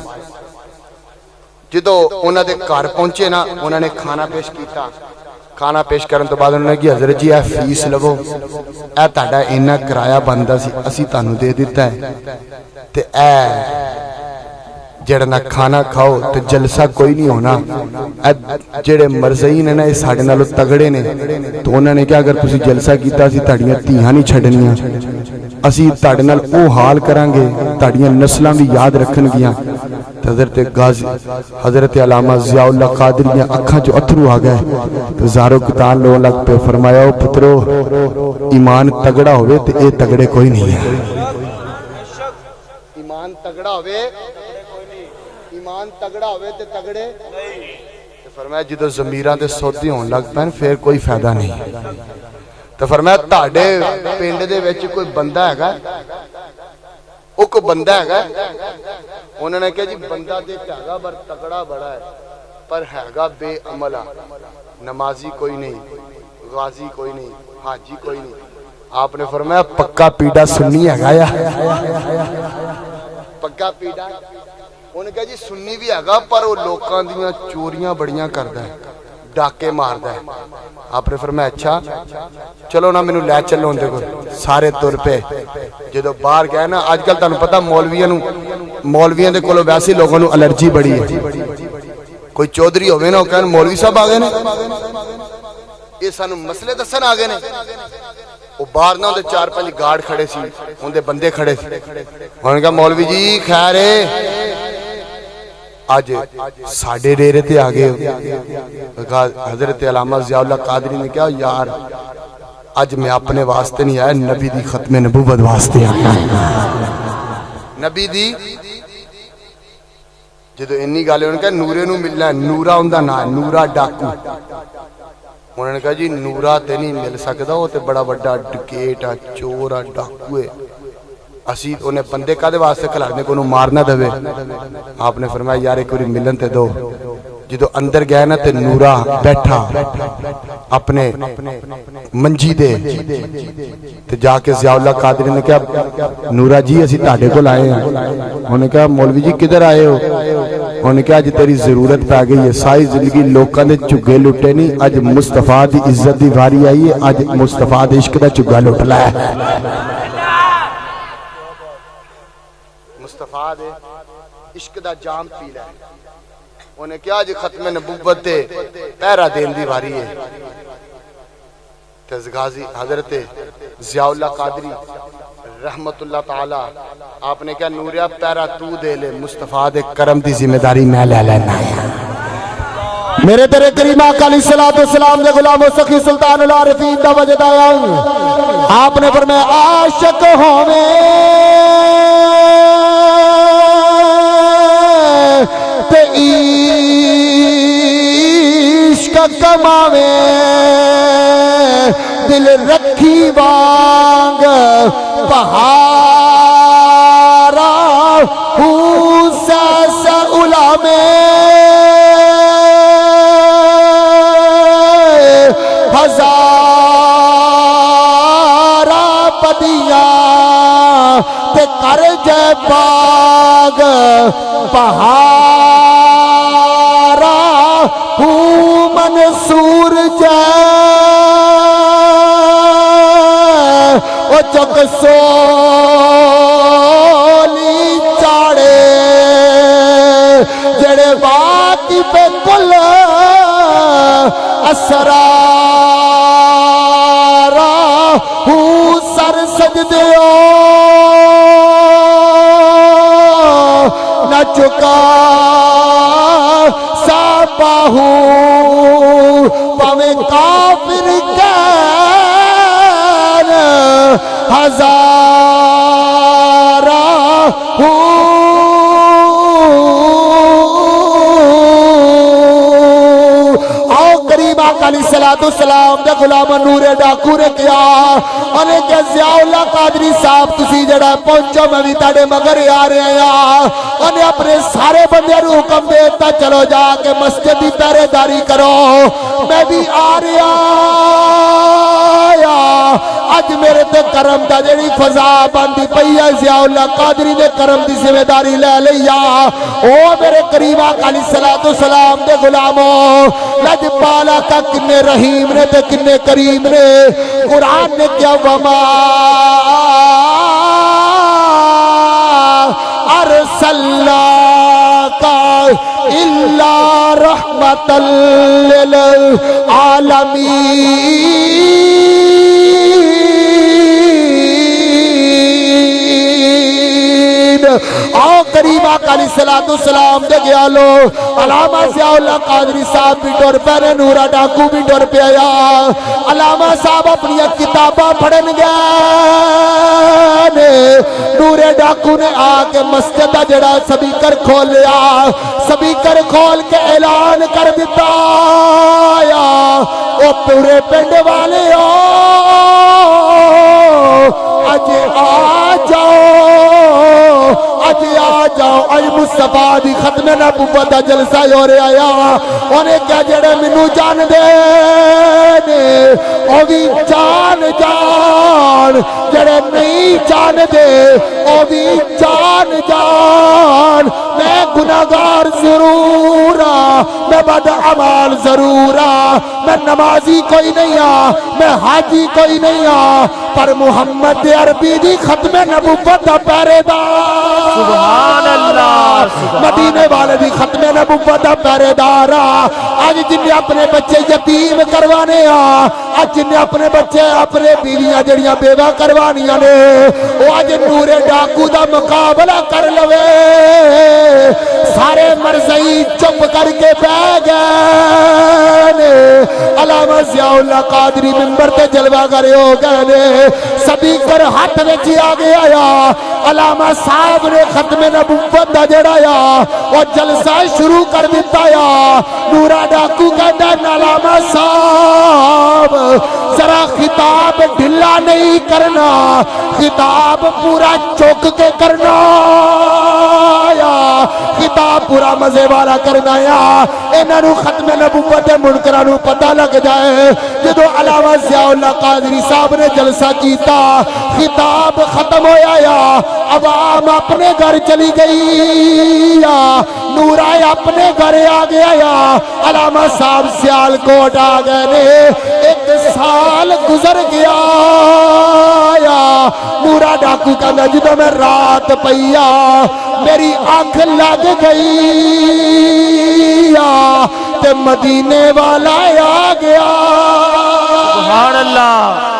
جدو انہاں دے گھر پہنچے نا انہاں نے کھانا پیش کیتا کھانا پیش کرن تو بعد انہوں نے کہا حضرت جی اے فیس لگو اے تہاڈا اینا کرایہ بندا سی اسی تانوں دے دیتا ہے تے اے جڑا نہ کھانا کھاؤ تے جلسہ کوئی نہیں ہونا اے جڑے مرزئین ہیں نا یہ ساڈے نالوں تگڑے نے تو انہوں نے کہا اگر تسی جلسہ کیتا سی تہاڈیاں دھیاں نہیں چھڈنیاں اسی تہاڈے نال او حال کران گے تہاڈیاں نسلاں بھی یاد رکھن گیاں حضرت غازی حضرت علامہ ضیاء اللہ قادری دیاں اکھاں چوں اتھرو آ گئے تو زارو کتان لو لگ پہ فرمایا او پترو ایمان تگڑا ہوئے تے اے تگڑے کوئی نہیں ہے ایمان تگڑا ہوئے ایمان تگڑا ہوئے تے تگڑے فرمایا جدو ضمیراں تے سودی ہون لگ پین پھر کوئی فائدہ نہیں تو فرمایا تہاڈے پنڈ دے وچ کوئی بندہ ہے گا او کوئی بندہ ہے گا انہوں نے کہا جی بندہ دیکھ ہے گا پر تگڑا بڑا ہے پر ہے گا بے عملہ نمازی کوئی نہیں غازی کوئی نہیں حاجی کوئی نہیں آپ نے فرمایا پکا پیڑا سنی ہے گا یا پکا پیڑا انہوں نے کہا جی سنی بھی ہے گا پر وہ لوکاں دیاں چوریاں بڑیاں کردا ہے ڈاکے ماردا ہے آپ نے فرمایا اچھا چلو نا مینوں لے چلو اندے کو سارے تر پہ جدو باہر گئے نا آج کل تانوں پتہ مولویاں دے کولوں ویسے لوگوں نوں الرجی بڑی ہے کوئی چودھری ہوے نا کہن مولوی صاحب آ گئے نے یہ سانوں مسئلے دسن آ گئے نے وہ باہر نہ ہوندے 4-5 گارڈ کھڑے سی ہوندے بندے کھڑے سی انہوں نے کہا مولوی جی خیر ہے آج ساڑھے ڈیرے تے آگے حضرت علامہ ضیاء اللہ قادری نے کہا یار آج میں اپنے واسطے نہیں آیا نبی دی ختم نبوت واسطے آیا نبی دی جدو انی گالے انہوں نے کہا نورے نو ملنا ہے نورا ہوندا نا نورا ڈاکو انہوں نے کہا جی نورا تے نہیں مل سکدا وہ تے بڑا بڑا ڈکیٹ چور ڈاکو ہے اسی انہیں بندے کا دے واسطے کھلانے کو انہوں مارنا دوے آپ نے فرمایا یار ایک وری ملن تے دو جدو اندر گئے نا تے نورا بیٹھا اپنے منجی دے تے جا کے ضیاء اللہ قادری نے کہا نورا جی اسی تہاڈے کول آئے ہیں انہوں نے کہا مولوی جی کدھر آئے ہو انہوں نے کہا اج تیری ضرورت پہ گئی ہے ساری زندگی لوکاں دے چگے لٹے نہیں اج مصطفیٰ دی عزت دی واری آئی ہے اج مصطفیٰ دے عشق دا چگا لٹ لا ہے مصطفیٰ دے عشق دا جام پی لے انہیں کیا جی ختم نبوت دے پہرا دین دی واری ہے تزغازی حضرت ضیاء اللہ قادری رحمت اللہ تعالی آپ نے کہا نوریا پہرا تو دے لے مصطفیٰ دے کرم دی ذمہ داری میں لے لینا ہے میرے تیرے کریم آقا علیہ الصلوۃ والسلام دے غلام و سخی سلطان العارفین دا وجد آیا آپ نے فرمایا عاشق ہوویں تے عشق کماویں دل رکھی وانگ پہارا سیسے علامیں ہزارہ پدیاں تے کر جے باغ پہارا منصور جے او چک سولی چاڑے جڑے واقعی پہ کل اسرارا سر سجدیو نہ چکا ساپاہو پاویں کافر کین ہزارہ علیہ السلام دے غلام نور ڈاکو نے کیا انہیں کہ ضیاء اللہ قادری صاحب تسی جڑا پہنچو میں بھی تاڑے مگر آ رہے ہیں انہیں اپنے سارے بندے رو حکم دیتا چلو جا کے مسجد دی پہرے داری کرو میں بھی آ رہا آج میرے تے کرم دا جڑی فضا باندھی پئی ہے ضیاء اللہ قادری دے کرم دی ذمہ داری لے لیا او میرے کریم آقا علیہ الصلوۃ والسلام دے غلاموں لجپالا کا کنے رحیم نے تے کنے کریم نے قرآن نے کیا وما ارسلناک الا رحمۃ للعالمین آؤ کریم آقا علیہ الصلوۃ والسلام دے گیا لو علامہ ضیاء اللہ قادری صاحب بھی ٹر پے نے نورا ڈاکو بھی ٹر پیا علامہ صاحب اپنی کتاباں پڑھن گئے نورے ڈاکو نے آ کے مسجد دا جڑا سپیکر کھولیا سپیکر کھول کے اعلان کر دیتا او پورے پنڈ والے اج آ جاؤ اج آ جاؤ اج مصطفیٰ دی ختم نبوت دا جلسہ ہو رہا آیا انہیں کیا جڑے منو جان دے او بھی جان جان جڑے نہیں جان دے او بھی جان جان میں گناہگار ضرور میں بد عمال ضرور میں نمازی کوئی نہیں میں حاجی کوئی نہیں پر محمد عربی دی ختم نبوت دا پہرے دار سبحان اللہ مدینے والے دی ختم نبوت دا پہرے دار آج جن نے اپنے بچے یتیم کروانے آج جن نے اپنے بچے اپنے بیویاں جڑیاں بیوہ کروانیاں نے وہ آج نور ڈاکو دا مقابلہ کر لوے سارے مرزائی چپ کر کے بہ گئے علامہ ضیاء اللہ قادری منبر تے جلوہ کرے ہو گئے سپیکر ہاتھ میں آ گیا علامہ صاحب نے ختم نبوت دا جڑایا اور جلسہ شروع کر دیتا نورا ڈاکو کہتا ہے علامہ صاحب ذرا خطاب ڈھلا نہیں کرنا خطاب پورا چوک کے کرنا خطاب پورا مزے والا کرنا انہوں ختم نبوت منکرانو پتہ لگ جائے جدو علامہ ضیاء اللہ قادری صاحب نے جلسہ کیتا خطاب ختم ہویا عوام اپنے گھر چلی گئی نورا اپنے گھر آ گیا علامہ صاحب سیال کوٹ آ گئے ایک سال گزر گیا نورا ڈاکو کہندا جدو میں رات پیا میری آنکھ لگ گئی تے مدینے والا آ گیا سبحان اللہ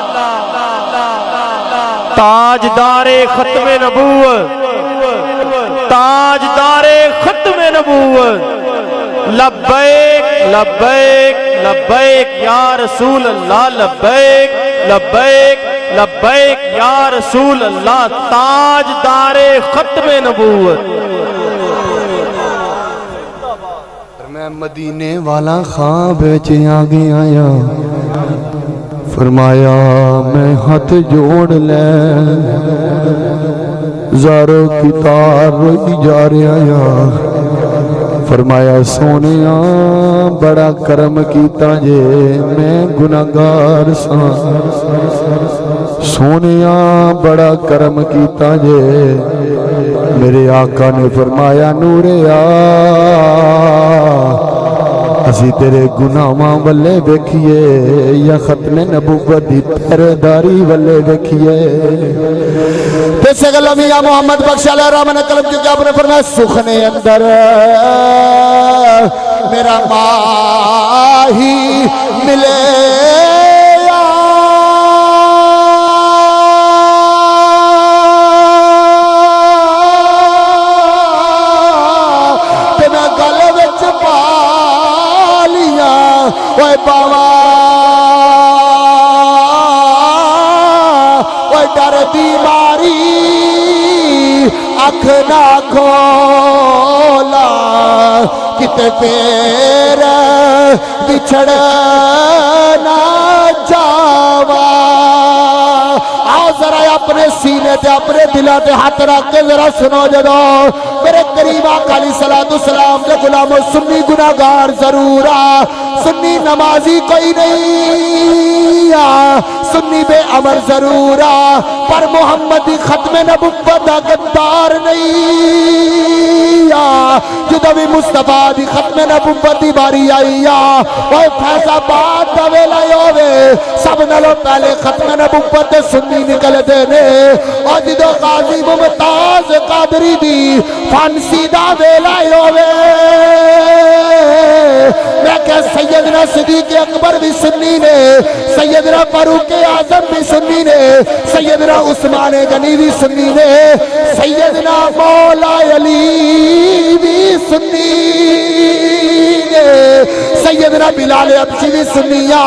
تاجدار ختم نبوت تاجدار ختم نبوت لبیک لبیک لبیک یا رسول اللہ لبیک لبیک لبیک یا رسول اللہ تاجدار ختم نبوت میں مدینے والا خواب آ گیا فرمایا میں ہاتھ جوڑ لے زارو کی تار روئی جا رہا فرمایا سونیا بڑا کرم کیتا جے میں گناہگار ساں سونیا بڑا کرم کیتا جے میرے آقا نے فرمایا نوریا اسی تیرے گناہاں والے دیکھیے یا ختم نبوت دی پہرےداری والے دیکھیے پیسے گلہ میاں محمد بخش علیہ الرحمن کلم جو کہ آپ نے فرمایا سخنے اندر میرا ماہی ملے ڈر بیماری اکھ نہ کھولا کتے پیر بچھڑ نہ جاوا آؤ ذرا اپنے سینے تے اپنے دلہ تے ہاتھ رکھ کے ذرا سنو جدو میرے قریب آقا علیہ السلام کے غلاموں سنی گناہگار ضرور سنی نمازی کوئی نہیں سنی نصیب امر ضرور آ پر محمد ختم نبوت دا گدار نہیں آ جدو بھی مصطفیٰ دی ختم نبوت دی باری آئی آ اوہ فیض آباد دا ویلا ہوئے سب نلو پہلے ختم نبوت سنی نکل دینے اور جدو غازی ممتاز قادری دی فانسی دا ویلا ہوئے میں کہ سیدنا صدیق اکبر بھی سنی نے سیدنا فاروق اعظم بھی سنی نے سیدنا عثمان غنی بھی سنی نے سیدنا مولا علی بھی سنی نے سیدنا بلال حبشی بھی سنیا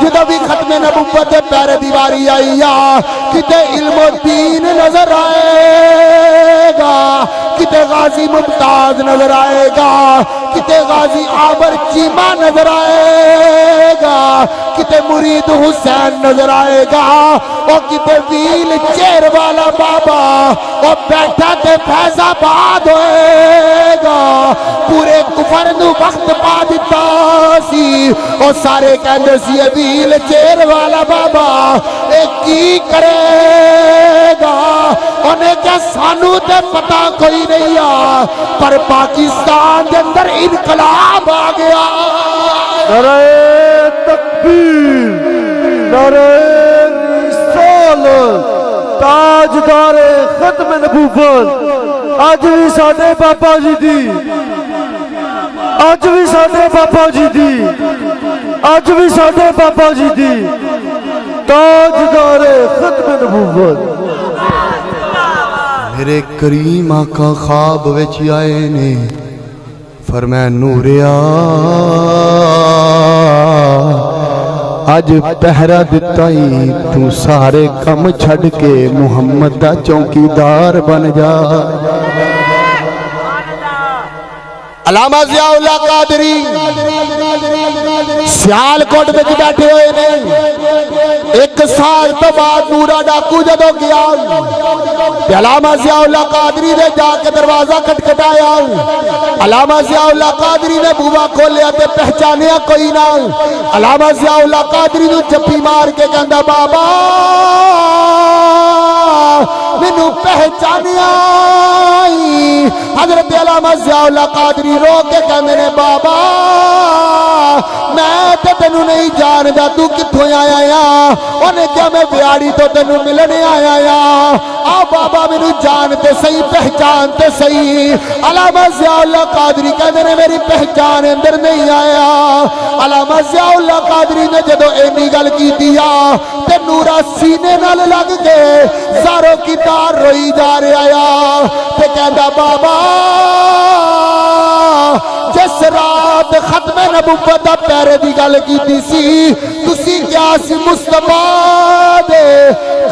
جدو بھی ختم نبوت پیر دیواری آئی کتے علم و دین نظر آئے گا کتے غازی ممتاز نظر آئے گا کتے غازی عامر چیمہ نظر آئے گا کتے مرید حسین نظر آئے گا اور کتے ویل چیر والا بابا اور بیٹھا تے فیض آباد ہوئے گا پورے کفر نو وقت پا دیتا سی اور سارے کہندے سی ویل چیر والا بابا ایک کی کرے گا انہیں کیا سانو تے پتا کوئی نہیں پر پاکستان دے اندر انقلاب آ گیا نعرہ تکبیر نعرہ رسالت تاجدار ختم نبوت آج بھی ساڈے پاپا جی دی آج بھی ساڈے پاپا جی دی آج بھی ساڈے پاپا جی دی تاجدار ختم نبوت میرے کریم آقا خواب وچ آئے نے فرمایا نوریا اج پہرا دتا ہی تو سارے کم چھڑ کے محمد دا چوکیدار بن جا علامہ ضیاء اللہ قادری سیال کوٹ میں بیٹھے ہوئے نے ایک سال تو بعد نورا ڈاکو جدو گیا علامہ ضیاء اللہ قادری نے جا کے دروازہ کھٹکھٹایا علامہ ضیاء اللہ قادری نے بوا کھولیا تے پہچانیا کوئی نہ علامہ ضیاء اللہ قادری نے جپی مار کے کہندا بابا مینوں پہچانیا حضرت علامہ ضیاء اللہ قادری رو کے کہندے نے بابا میں تے تینوں نہیں جاندا تو کتھوں آیا یا اونے کیا میں بیاڑی تو تینوں ملنے آیا یا آ بابا مینوں جان تے صحیح پہچان تے صحیح علامہ ضیاء اللہ قادری کہندے نے میری پہچان اندر نہیں آیا علامہ ضیاء اللہ قادری نے جدو اینی گل کیتی تے نورا سینے نال لگ کے زاروں کی تار روئی جا رہا تے کہندا بابا جس رات ختم نبوت دا پیرے دی گل کیتی سی تسی کیا سی مصطفیٰ دے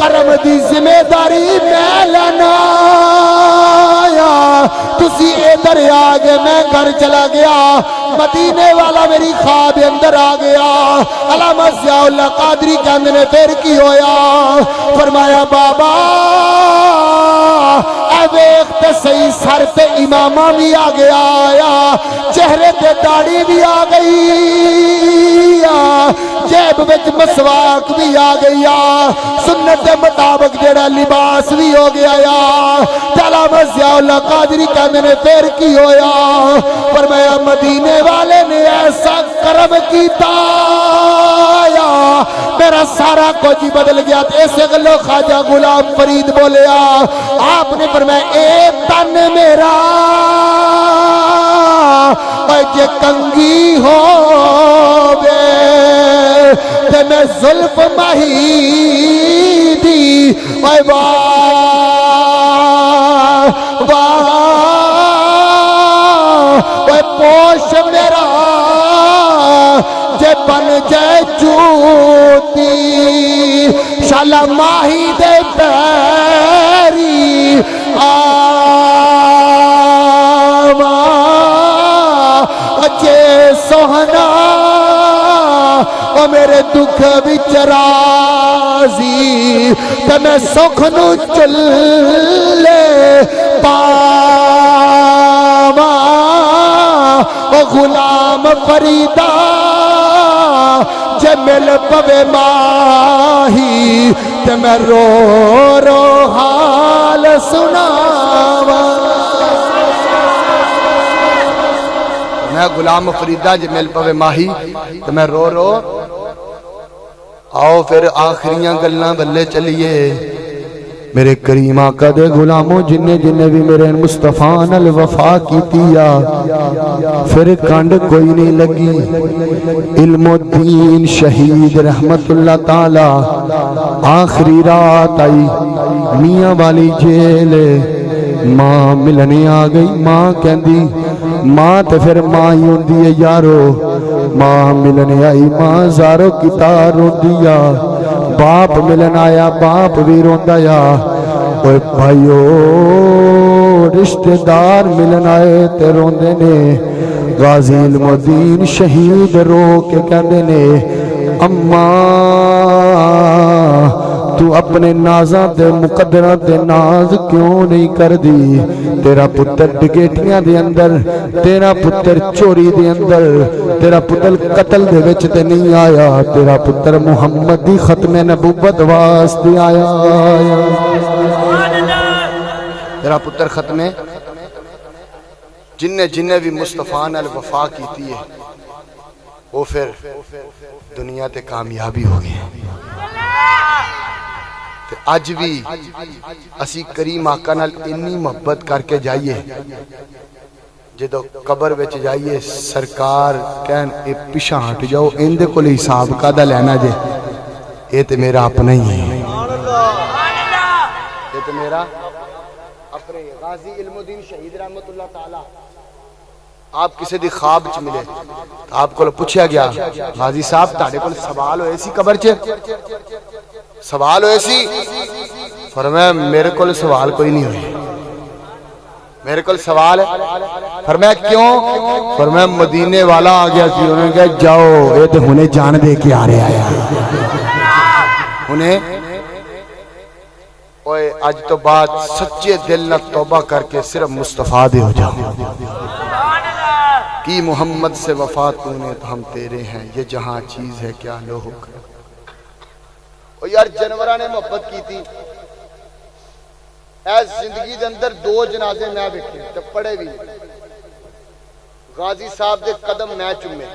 کرم دی ذمہ داری میں لینا تسی ادھر آگے میں گھر چلا گیا مدینے والا میری خواب اندر آ گیا علامہ ضیاء اللہ قادری کہندے نے پھر کی ہویا فرمایا بابا اے ویکھ تے صحیح سر تے امامہ بھی آ گیا آیا چہرے تے داڑھی بھی آ گئی جیب وچ مسواک بھی آ گئی سنت دے مطابق جڑا لباس بھی ہو گیا علامہ ضیاء اللہ قادری کہندے نے پھر کی ہویا فرمایا مدینے والے نے ایسا کرم کیتا میرا سارا کچھ بدل گیا ایسے گلو خواجہ غلام فرید بولیا آپ نے فرمایا اے تن میرا جے کنگی ہو بے تے میں زلف مہی دی اے واہ واہ اے پوش میرا جے بن جائے چوتی شالا ماہی دے پیری اچھے سوہنا او میرے دکھ بچ رازی تے میں سکھ نو چلے پاواں او غلام فریدہ جے مل پوے ماہی تے میں رو رو حال سناواں میں غلام فریدہ جے مل پوے ماہی تو میں رو رو آؤ پھر آخریاں گلاں بلے چلیے میرے کریم آقا دے غلاموں جننے جننے بھی میرے مصطفیٰ نال وفا کیتیا پھر کنڈ کوئی نہیں لگی علم الدین شہید رحمت اللہ تعالی آخری رات آئی میاں والی جیل ماں ملنے آ گئی ماں کہندی ماں تے پھر ماں ہی ہوندی ہے یارو ماں ملنے آئی ماں زارو کتار روندیا باپ ملن آیا باپ بھی روندا یا اوے بھائیو رشتہ دار ملن آئے تے روندے نے غازی علم الدین شہید رو کے کہندے نے اماں تو اپنے نازاں تے مقدراں تے ناز کیوں نہیں کر دی تیرا پتر ڈکیٹیاں دے اندر تیرا پتر چوری دے اندر تیرا پتر قتل دے وچ تے نہیں آیا تیرا پتر محمد دی ختم نبوت واسطے آیا تیرا پتر ختم جننے بھی مصطفیٰ نال وفا کیتی ہے وہ پھر دنیا تے کامیابی ہو گئی اج بھی اسی کریم آقا نال اتنی محبت کر کے جائیے جدو قبر وچ جائیے سرکار کہن اے پیچھے ہٹ جاؤ ان دے کول حساب کادا لینا جے اے تے میرا اپنا ہی ہے اے تے میرا اپنے غازی علم الدین شہید رحمت اللہ تعالی آپ کسی دی خواب چ ملے آپ کو پوچھا گیا غازی صاحب تہاڈے کول سوال ہوئے سی قبر چ سوال ہوئے سی فرمایا میرے کول سوال کوئی نہیں ہوئے میرے کول سوال ہے فرمایا کیوں فرمایا مدینے والا آ گیا سی انہوں نے کہا جاؤ یہ تو انہیں جان دے کے آ رہے آیا انہیں اوے آج تو بعد سچے دل نہ توبہ کر کے صرف مصطفیٰ دے ہو جاؤ کی محمد سے وفا تو نے تو ہم تیرے ہیں یہ جہاں چیز ہے کیا لو ہو کر او یار جنورہ نے محبت کی تھی اے زندگی دے اندر دو جنازے میں بیٹھے تے پڑے بھی غازی صاحب دے قدم میں چومے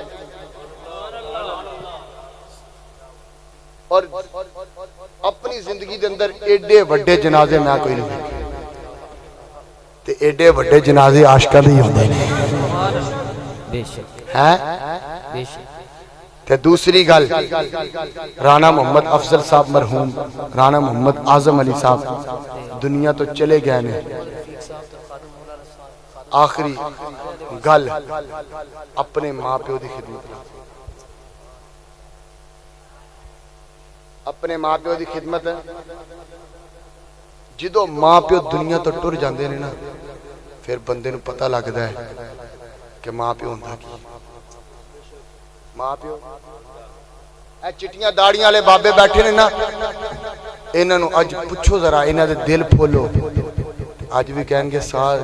اور اپنی زندگی دے اندر ایڈے وڈے جنازے میں کوئی نہیں بیٹھے تے ایڈے وڈے جنازے عاشقاں دے ہی ہوندے نے بے شک ہے بے شک تے دوسری گل رانا محمد افضل صاحب مرحوم رانا محمد اعظم علی صاحب دنیا تو چلے گئے نے آخری گل اپنے ماں پیو دی خدمت اپنے ماں پیو دی خدمت جدو ماں پیو دنیا تو ٹر جاندے نے نا پھر بندے نو پتہ لگدا ہے کہ ماں پیو ہوندا کی ماں پیو اے چٹیاں داڑیاں والے بابے بیٹھے نے نا انہاں نو اج پوچھو ذرا انہاں دے دل پھولو اج بھی کہن گے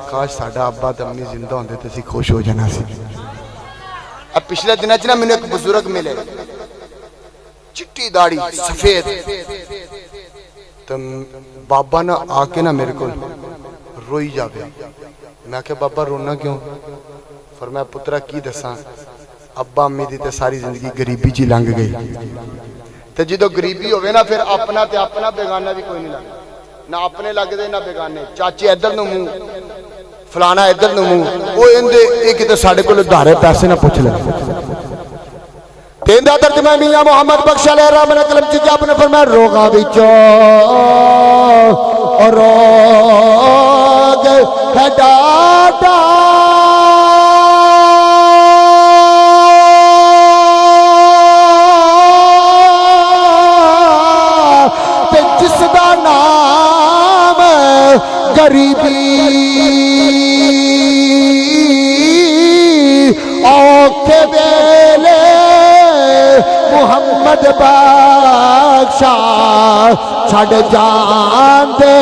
کاش ساڈا ابا تے امی زندہ ہوندے تے اسی خوش ہو جانا سی اب پچھلے دناں چ نا مینوں ایک بزرگ ملے چٹی داڑھی سفید تے بابا نا آ کے نا میرے کول روئی جاوے میں کہ بابا رونا کیوں فرمایا پترا کی دساں ابا امی دی تے ساری زندگی غریبی جی لنگ گئی تے جدو غریبی ہوئے نا پھر اپنا تے اپنا بیگانہ بھی کوئی نہیں لگا نہ اپنے لگ دے نہ بیگانے چاچے ادھر نو منہ فلانا ادھر نو منہ او اندے ایک تے ساڈے کول ادھارے پیسے نہ پوچھ لے تیندا ترجمہ میاں محمد بخش علیہ الرحمہ نے کلم چ اپنے فرمایا روغاں وچوں اور روگ ہے ڈاڈا غریبی اوکھے ویلے محمد بادشاہ چھڑ جان دے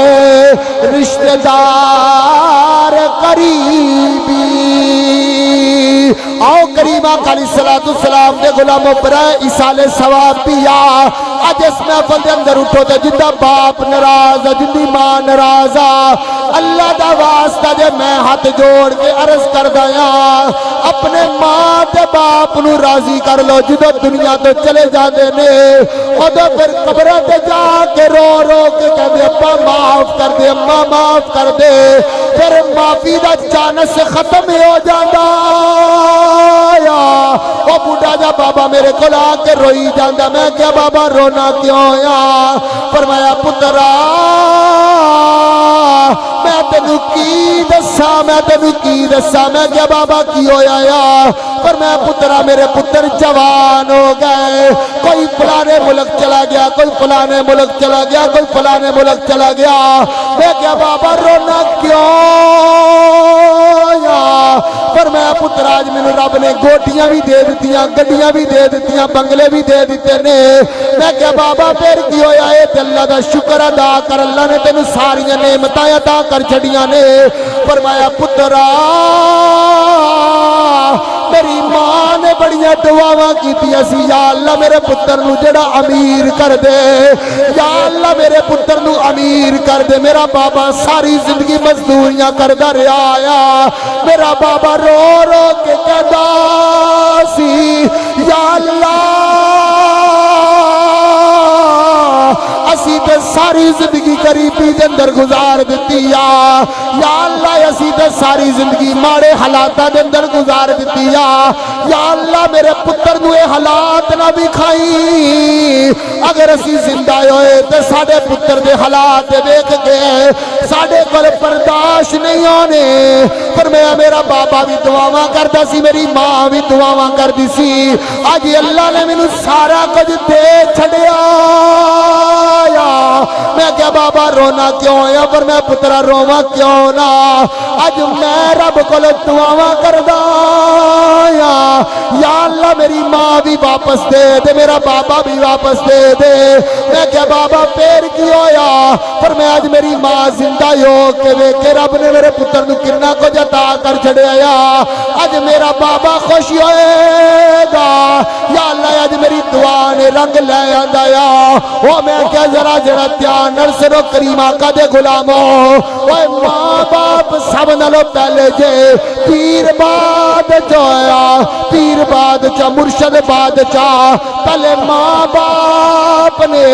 رشتہ دار قریبی آؤ کریمہ علیہ السلام دے غلاموں برائے ایصال ثواب پیا اج اس محفل دے اندر اٹھو تے جدا باپ ناراض جدی ماں ناراض اللہ دا واسطہ جے میں ہاتھ جوڑ کے عرض کر دیا اپنے ماں تے باپ نو راضی کر لو جدو دنیا تو چلے جاندے نے اودوں پھر قبراں تے جا کے رو رو کے کہندے ابا معاف کر دے اماں معاف کر دے پھر معافی دا چانس ختم ہو جاندا او بوڑھا جا بابا میرے کول آ کے روئی جاندا میں کیا بابا رونا کیوں فرمایا پترا میں تینوں کی دساں میں کیا بابا کی ہویا پر میں پترا میرے پتر جوان ہو گئے کوئی فلانے ملک چلا گیا کوئی فلانے ملک چلا گیا کوئی فلانے ملک چلا گیا میں کیا بابا رونا کیوں پر میں پتر آج میں رب نے گوٹیاں بھی دے دیتیاں گڈیاں بھی دے دیتیاں بنگلے بھی دے دیتے نے میں کیا بابا پھر کی ہویا ہے تے اللہ دا شکر ادا کر اللہ نے تینوں ساری نعمتاں عطا کر چھڑیاں نے فرمایا پترا میری ماں نے بڑیاں دعاواں کیتیاں سی یا اللہ میرے پتر نو جڑا امیر کر دے یا اللہ میرے پتر نو امیر کر دے میرا بابا ساری زندگی مزدوریاں کردا رہیا آیا میرا بابا رو رو کے کہدا سی یا اللہ اسی تے ساری زندگی غریبی دے اندر گزار دتی یا اللہ اسی تے ساری زندگی ماڑے حالاتاں دے اندر گزار دتی یا اللہ میرے پتر نو اے حالات نہ وکھائی اگر اسی زندہ ہوئے تے ساڈے پتر دے حالات دیکھ کے ساڈے کول برداشت نہیں ہونے فرمایا میرا بابا بھی دعاواں کردا سی میری ماں بھی دعاواں کردی سی اج اللہ نے مینوں سارا کچھ دے چھڈیا میں کیا بابا رونا کیوں ہے پر میں پترا رواں کیوں نہ اج میں رب کول دعاواں کردا یا اللہ میری ماں بھی واپس دے دے میرا بابا بھی واپس دے دے میں کیا بابا پھر کی ہویا پر میں اج میری ماں زندہ ہو کے ویکھے رب نے میرے پتر نو کتنا کچھ عطا کر چھڑیا اج میرا بابا خوش ہوئے گا یا اللہ اج میری دعا نے رنگ لے آندا یا او میں کیا ذرا جڑا دھیان نال سنو کریم آقا دے غلاموں اوے ماں باپ سب نالوں پہلے جے پیر بادشاہ مرشد بادشاہ پہلے ماں باپ نے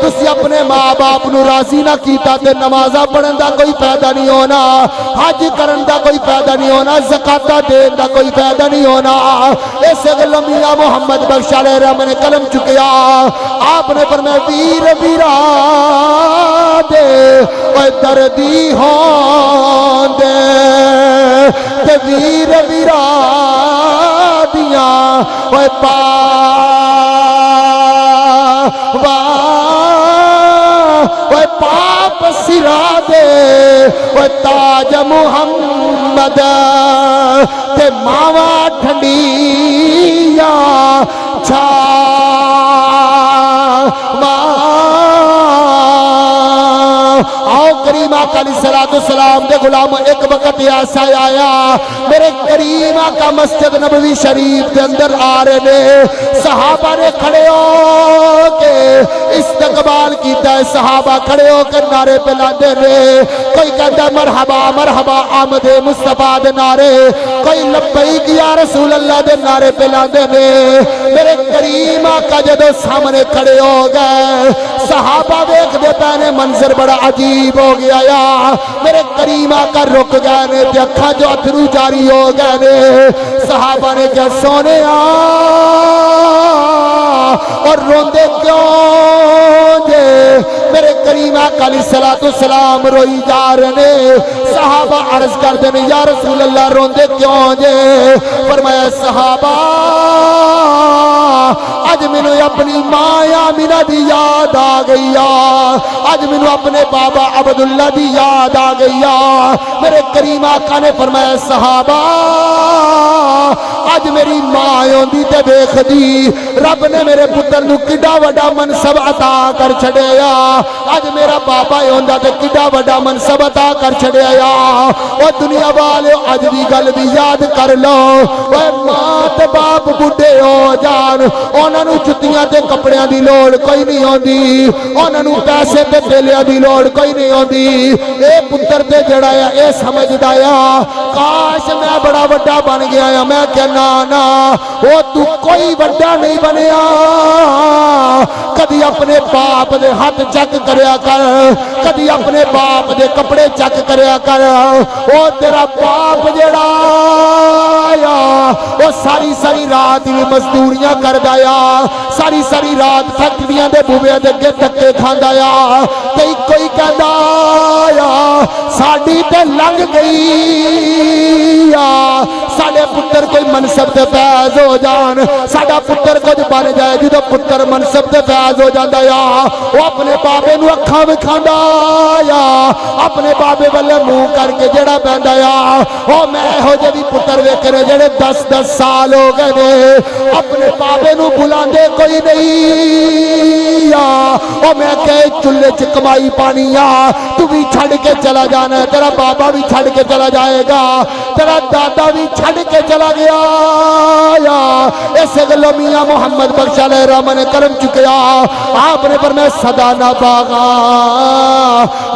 تسی اپنے ماں باپ نو راضی نہ کیتا تے نمازاں پڑھن دا کوئی فائدہ نہیں ہونا حج کرن دا کوئی فائدہ نہیں ہونا زکاتاں دین دا کوئی فائدہ نہیں ہونا اس گلوں میاں محمد بخش علیہ رحمہ نے قلم چکیا آپ نے فرمایا ویر ویرا دے اوے دردی ہون دے تے ویر ویرا دیاں اوے پاپ سرا دے اوے تاج محمد تے ماواں ٹھنڈیاں چھا آؤ کریم آقا علیہ السلام دے غلام ایک وقت ایسا آیا میرے کریم آقا مسجد نبوی شریف دے اندر آ رہے نے صحابہ نے کھڑے ہو کے استقبال کیتا ہے صحابہ کھڑے ہو کے نعرے پہ لاندے نے کوئی کہتا ہے مرحبا مرحبا آمد مصطفیٰ دے نعرے کوئی لبیک یا رسول اللہ دے نعرے پہ لاندے نے میرے کریم آقا جدو سامنے کھڑے ہو گئے صحابہ دیکھ دے پہنے منظر بڑا عجیب ہو گیا یا میرے کریم آقا رک گئے نے تے اکھاں جو اتھرو جاری ہو گئے نے صحابہ نے کیا سونے اور روندے کیوں جے میرے کریم آقا علیہ السلام روئی جا رہے نے صحابہ عرض کر دے یا رسول اللہ روندے کیوں جے فرمایا صحابہ اج مینوں اپنی ماں آمینہ دی یاد آ گئی اج مینوں اپنے بابا عبداللہ دی یاد آ گئی میرے کریم آقا نے فرمایا صحابہ اج میری ماں آندی تے ویکھ دی رب نے میرے پتر نو کڈا وڈا منصب عطا کر چھڈیا اج میرا بابا ہوندا تے کڈا وڈا منصب عطا کر چھڈیا او دنیا والے اج دی گل بھی یاد کر لو اوے ماں تے باپ بڈھے ہو جان انہاں نو جُتیاں تے کپڑیاں دی لوڑ کوئی نہیں ہوندی انہاں نو پیسے تے تھیلیاں دی لوڑ کوئی نہیں ہوندی اے پتر تے جڑا ہے اے سمجھدا ہے کاش میں بڑا وڈا بن گیا ہے میں کہ نا وہ تو کوئی وڈا نہیں بنیا کدی اپنے باپ دے ہاتھ چک کریا کر کدی اپنے باپ دے کپڑے چک کریا کر او تیرا باپ جڑا وہ ساری رات ہی مزدوریاں کردا یا ساری رات فیکٹریاں دے بوئے دے اگے دھکے کھاندا یا تے کوئی کہندا یا ساڈی تے لنگ گئی ساڈے پتر کوئی منصب تے فیض ہو جان ساڈا پتر کچھ بن جائے جدوں پتر منصب تے فیض ہو جاندا یا وہ اپنے بابے نو اکھاں وکھاندا یا اپنے بابے والے منہ کر کے جڑا بہندا یا او میں ہو جے بھی پتر ویکھنے جڑے 10 سال ہو گئے نے اپنے بابے نو بلاندے کوئی نہیں او میں کہ چولہے چ کمائی پانی تو بھی چھڑ کے چلا جانا ہے تیرا بابا بھی چھڑ کے چلا جائے گا تیرا دادا بھی چھڑ کے چلا گیا ایسے گلو میاں محمد بخش علیہ الرحمہ نے کرم چکیا آپ نے فرمایا صدا نہ باغا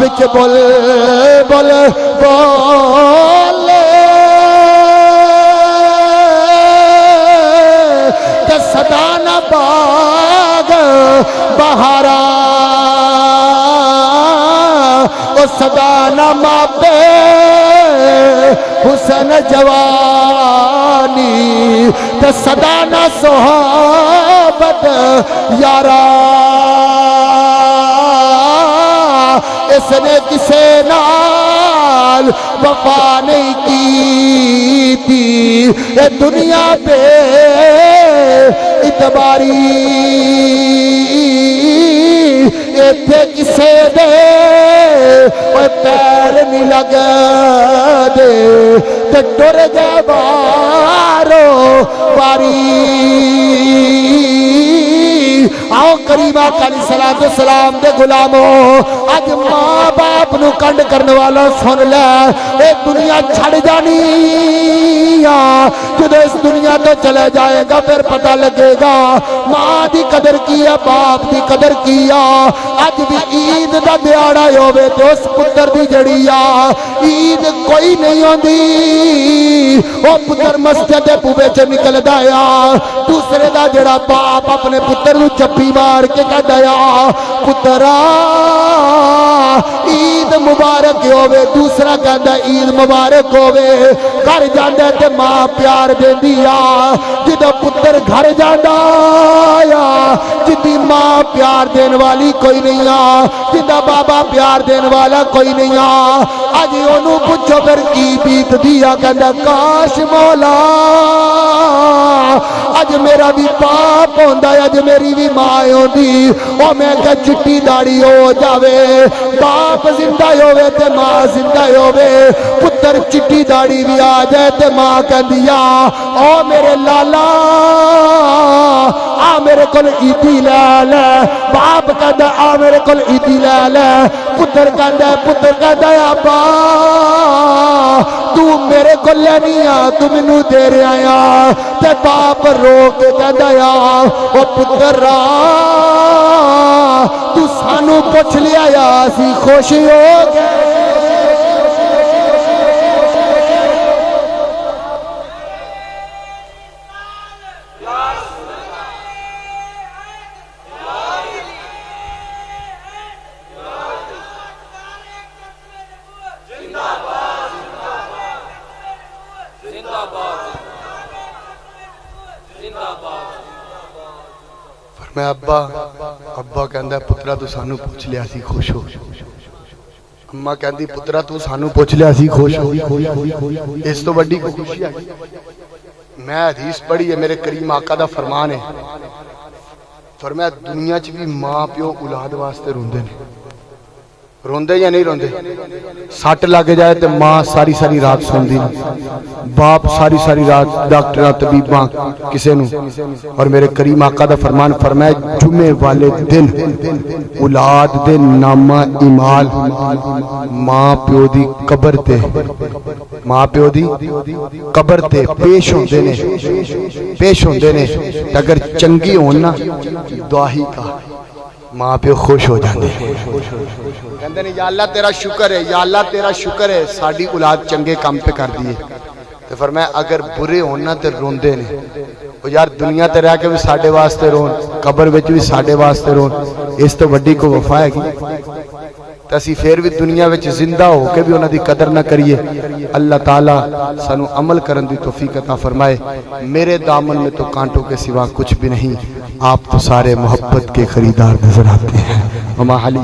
وچ بول بول بول تے صدا نہ باغ بہارا او صدا نہ ماپے حسن جوانی تے صدا نہ صحابت یارا اس نے کسے نال وفا نہیں کی تھی اے دنیا پہ اعتباری ایتھے کسے دے اوے پیر نہیں لگ دے تے ڈر جائے بارو باری آؤ کریم آقا علیہ الصلوۃ والسلام دے غلامو اج ماں باپ نو کنڈ کرنے والا سن لے اے دنیا چھڑ جانی جدو اس دنیا تو چلے جائے گا پھر پتہ لگے گا ماں دی قدر کیا باپ دی قدر کیا اج بھی عید دا دیاڑا ہوے تے اس پتر دی جڑی عید کوئی نہیں ہوندی او پتر مسجد دے بوے چ نکلدا یا دوسرے دا جڑا باپ اپنے پتر نو چپی مار کے کہدا یا پترا عید مبارک ہوے دوسرا کہندا عید مبارک ہوے گھر جاندا تے ماں پیار دیندی جدوں پتر گھر جاندا جدی ماں پیار دین والی کوئی نہیں جدا بابا پیار دین والا کوئی نہیں اج اونوں پوچھو پھر کی بیت دیا کہندا کاش مولا اج میرا بھی باپ ہوندا اج میری بھی ماں ہوندی او میں کہ چٹی داڑھی ہو جاوے باپ زندہ ہوے تے ماں زندہ ہوے پتر چٹی داڑھی بھی آ جائے تے ماں کہندی او میرے لالا آ میرے کول عیدی لے لے باپ کہندا آ میرے کول عیدی لے لے پتر کہندا ابا تو میرے کول لینی تو مینوں دے رہا تے باپ رو کے کہندا او پتر تو سانو پوچھ لیا اسی خوش ہو گئے میں ابا کہندا پترا تو سانو پوچھ لیا سی خوش ہو اماں کہندی پترا تو سانو پوچھ لیا سی خوش ہو اس تو بڑی کوئی خوشی ہے میں حدیث پڑھی ہے میرے کریم آقا دا فرمان ہے فرمایا دنیا چ بھی ماں پیو اولاد واسطے روندے نے، روندے یا نہیں روندے؟ سٹ لگ جائے تو ماں ساری ساری رات سوندی نہیں، باپ ساری ساری رات ڈاکٹراں طبیباں کسے نو، اور میرے کریم آقا دا فرمان فرمایا جمعے والے دن اولاد دے نامہ اعمال ماں پیو دی قبر تے، ماں پیو دی قبر تے پیش ہوندے نے، پیش ہوندے نے، اگر چنگی ہون نا دعا ہی کا ماں پیو خوش ہو جاندے کہندے نے یا اللہ تیرا شکر ہے، یا اللہ تیرا شکر ہے ساڈی اولاد چنگے کام پہ کر دیے۔ تو فرمایا اگر برے ہونا تے روندے نے، او یار دنیا تے رہ کے بھی ساڈے واسطے رون، قبر وچ بھی ساڈے واسطے رون، اس تو وڈی کو وفا ہے گی؟ تے اسی پھر بھی دنیا وچ زندہ ہو کے بھی انہاں دی قدر نہ کریے۔ اللہ تعالی سانو عمل کرن دی توفیق عطا فرمائے۔ میرے دامن میں تو کانٹوں کے سوا کچھ بھی نہیں، آپ تو سارے محبت کے خریدار نظر آتے ہیں۔ وما علی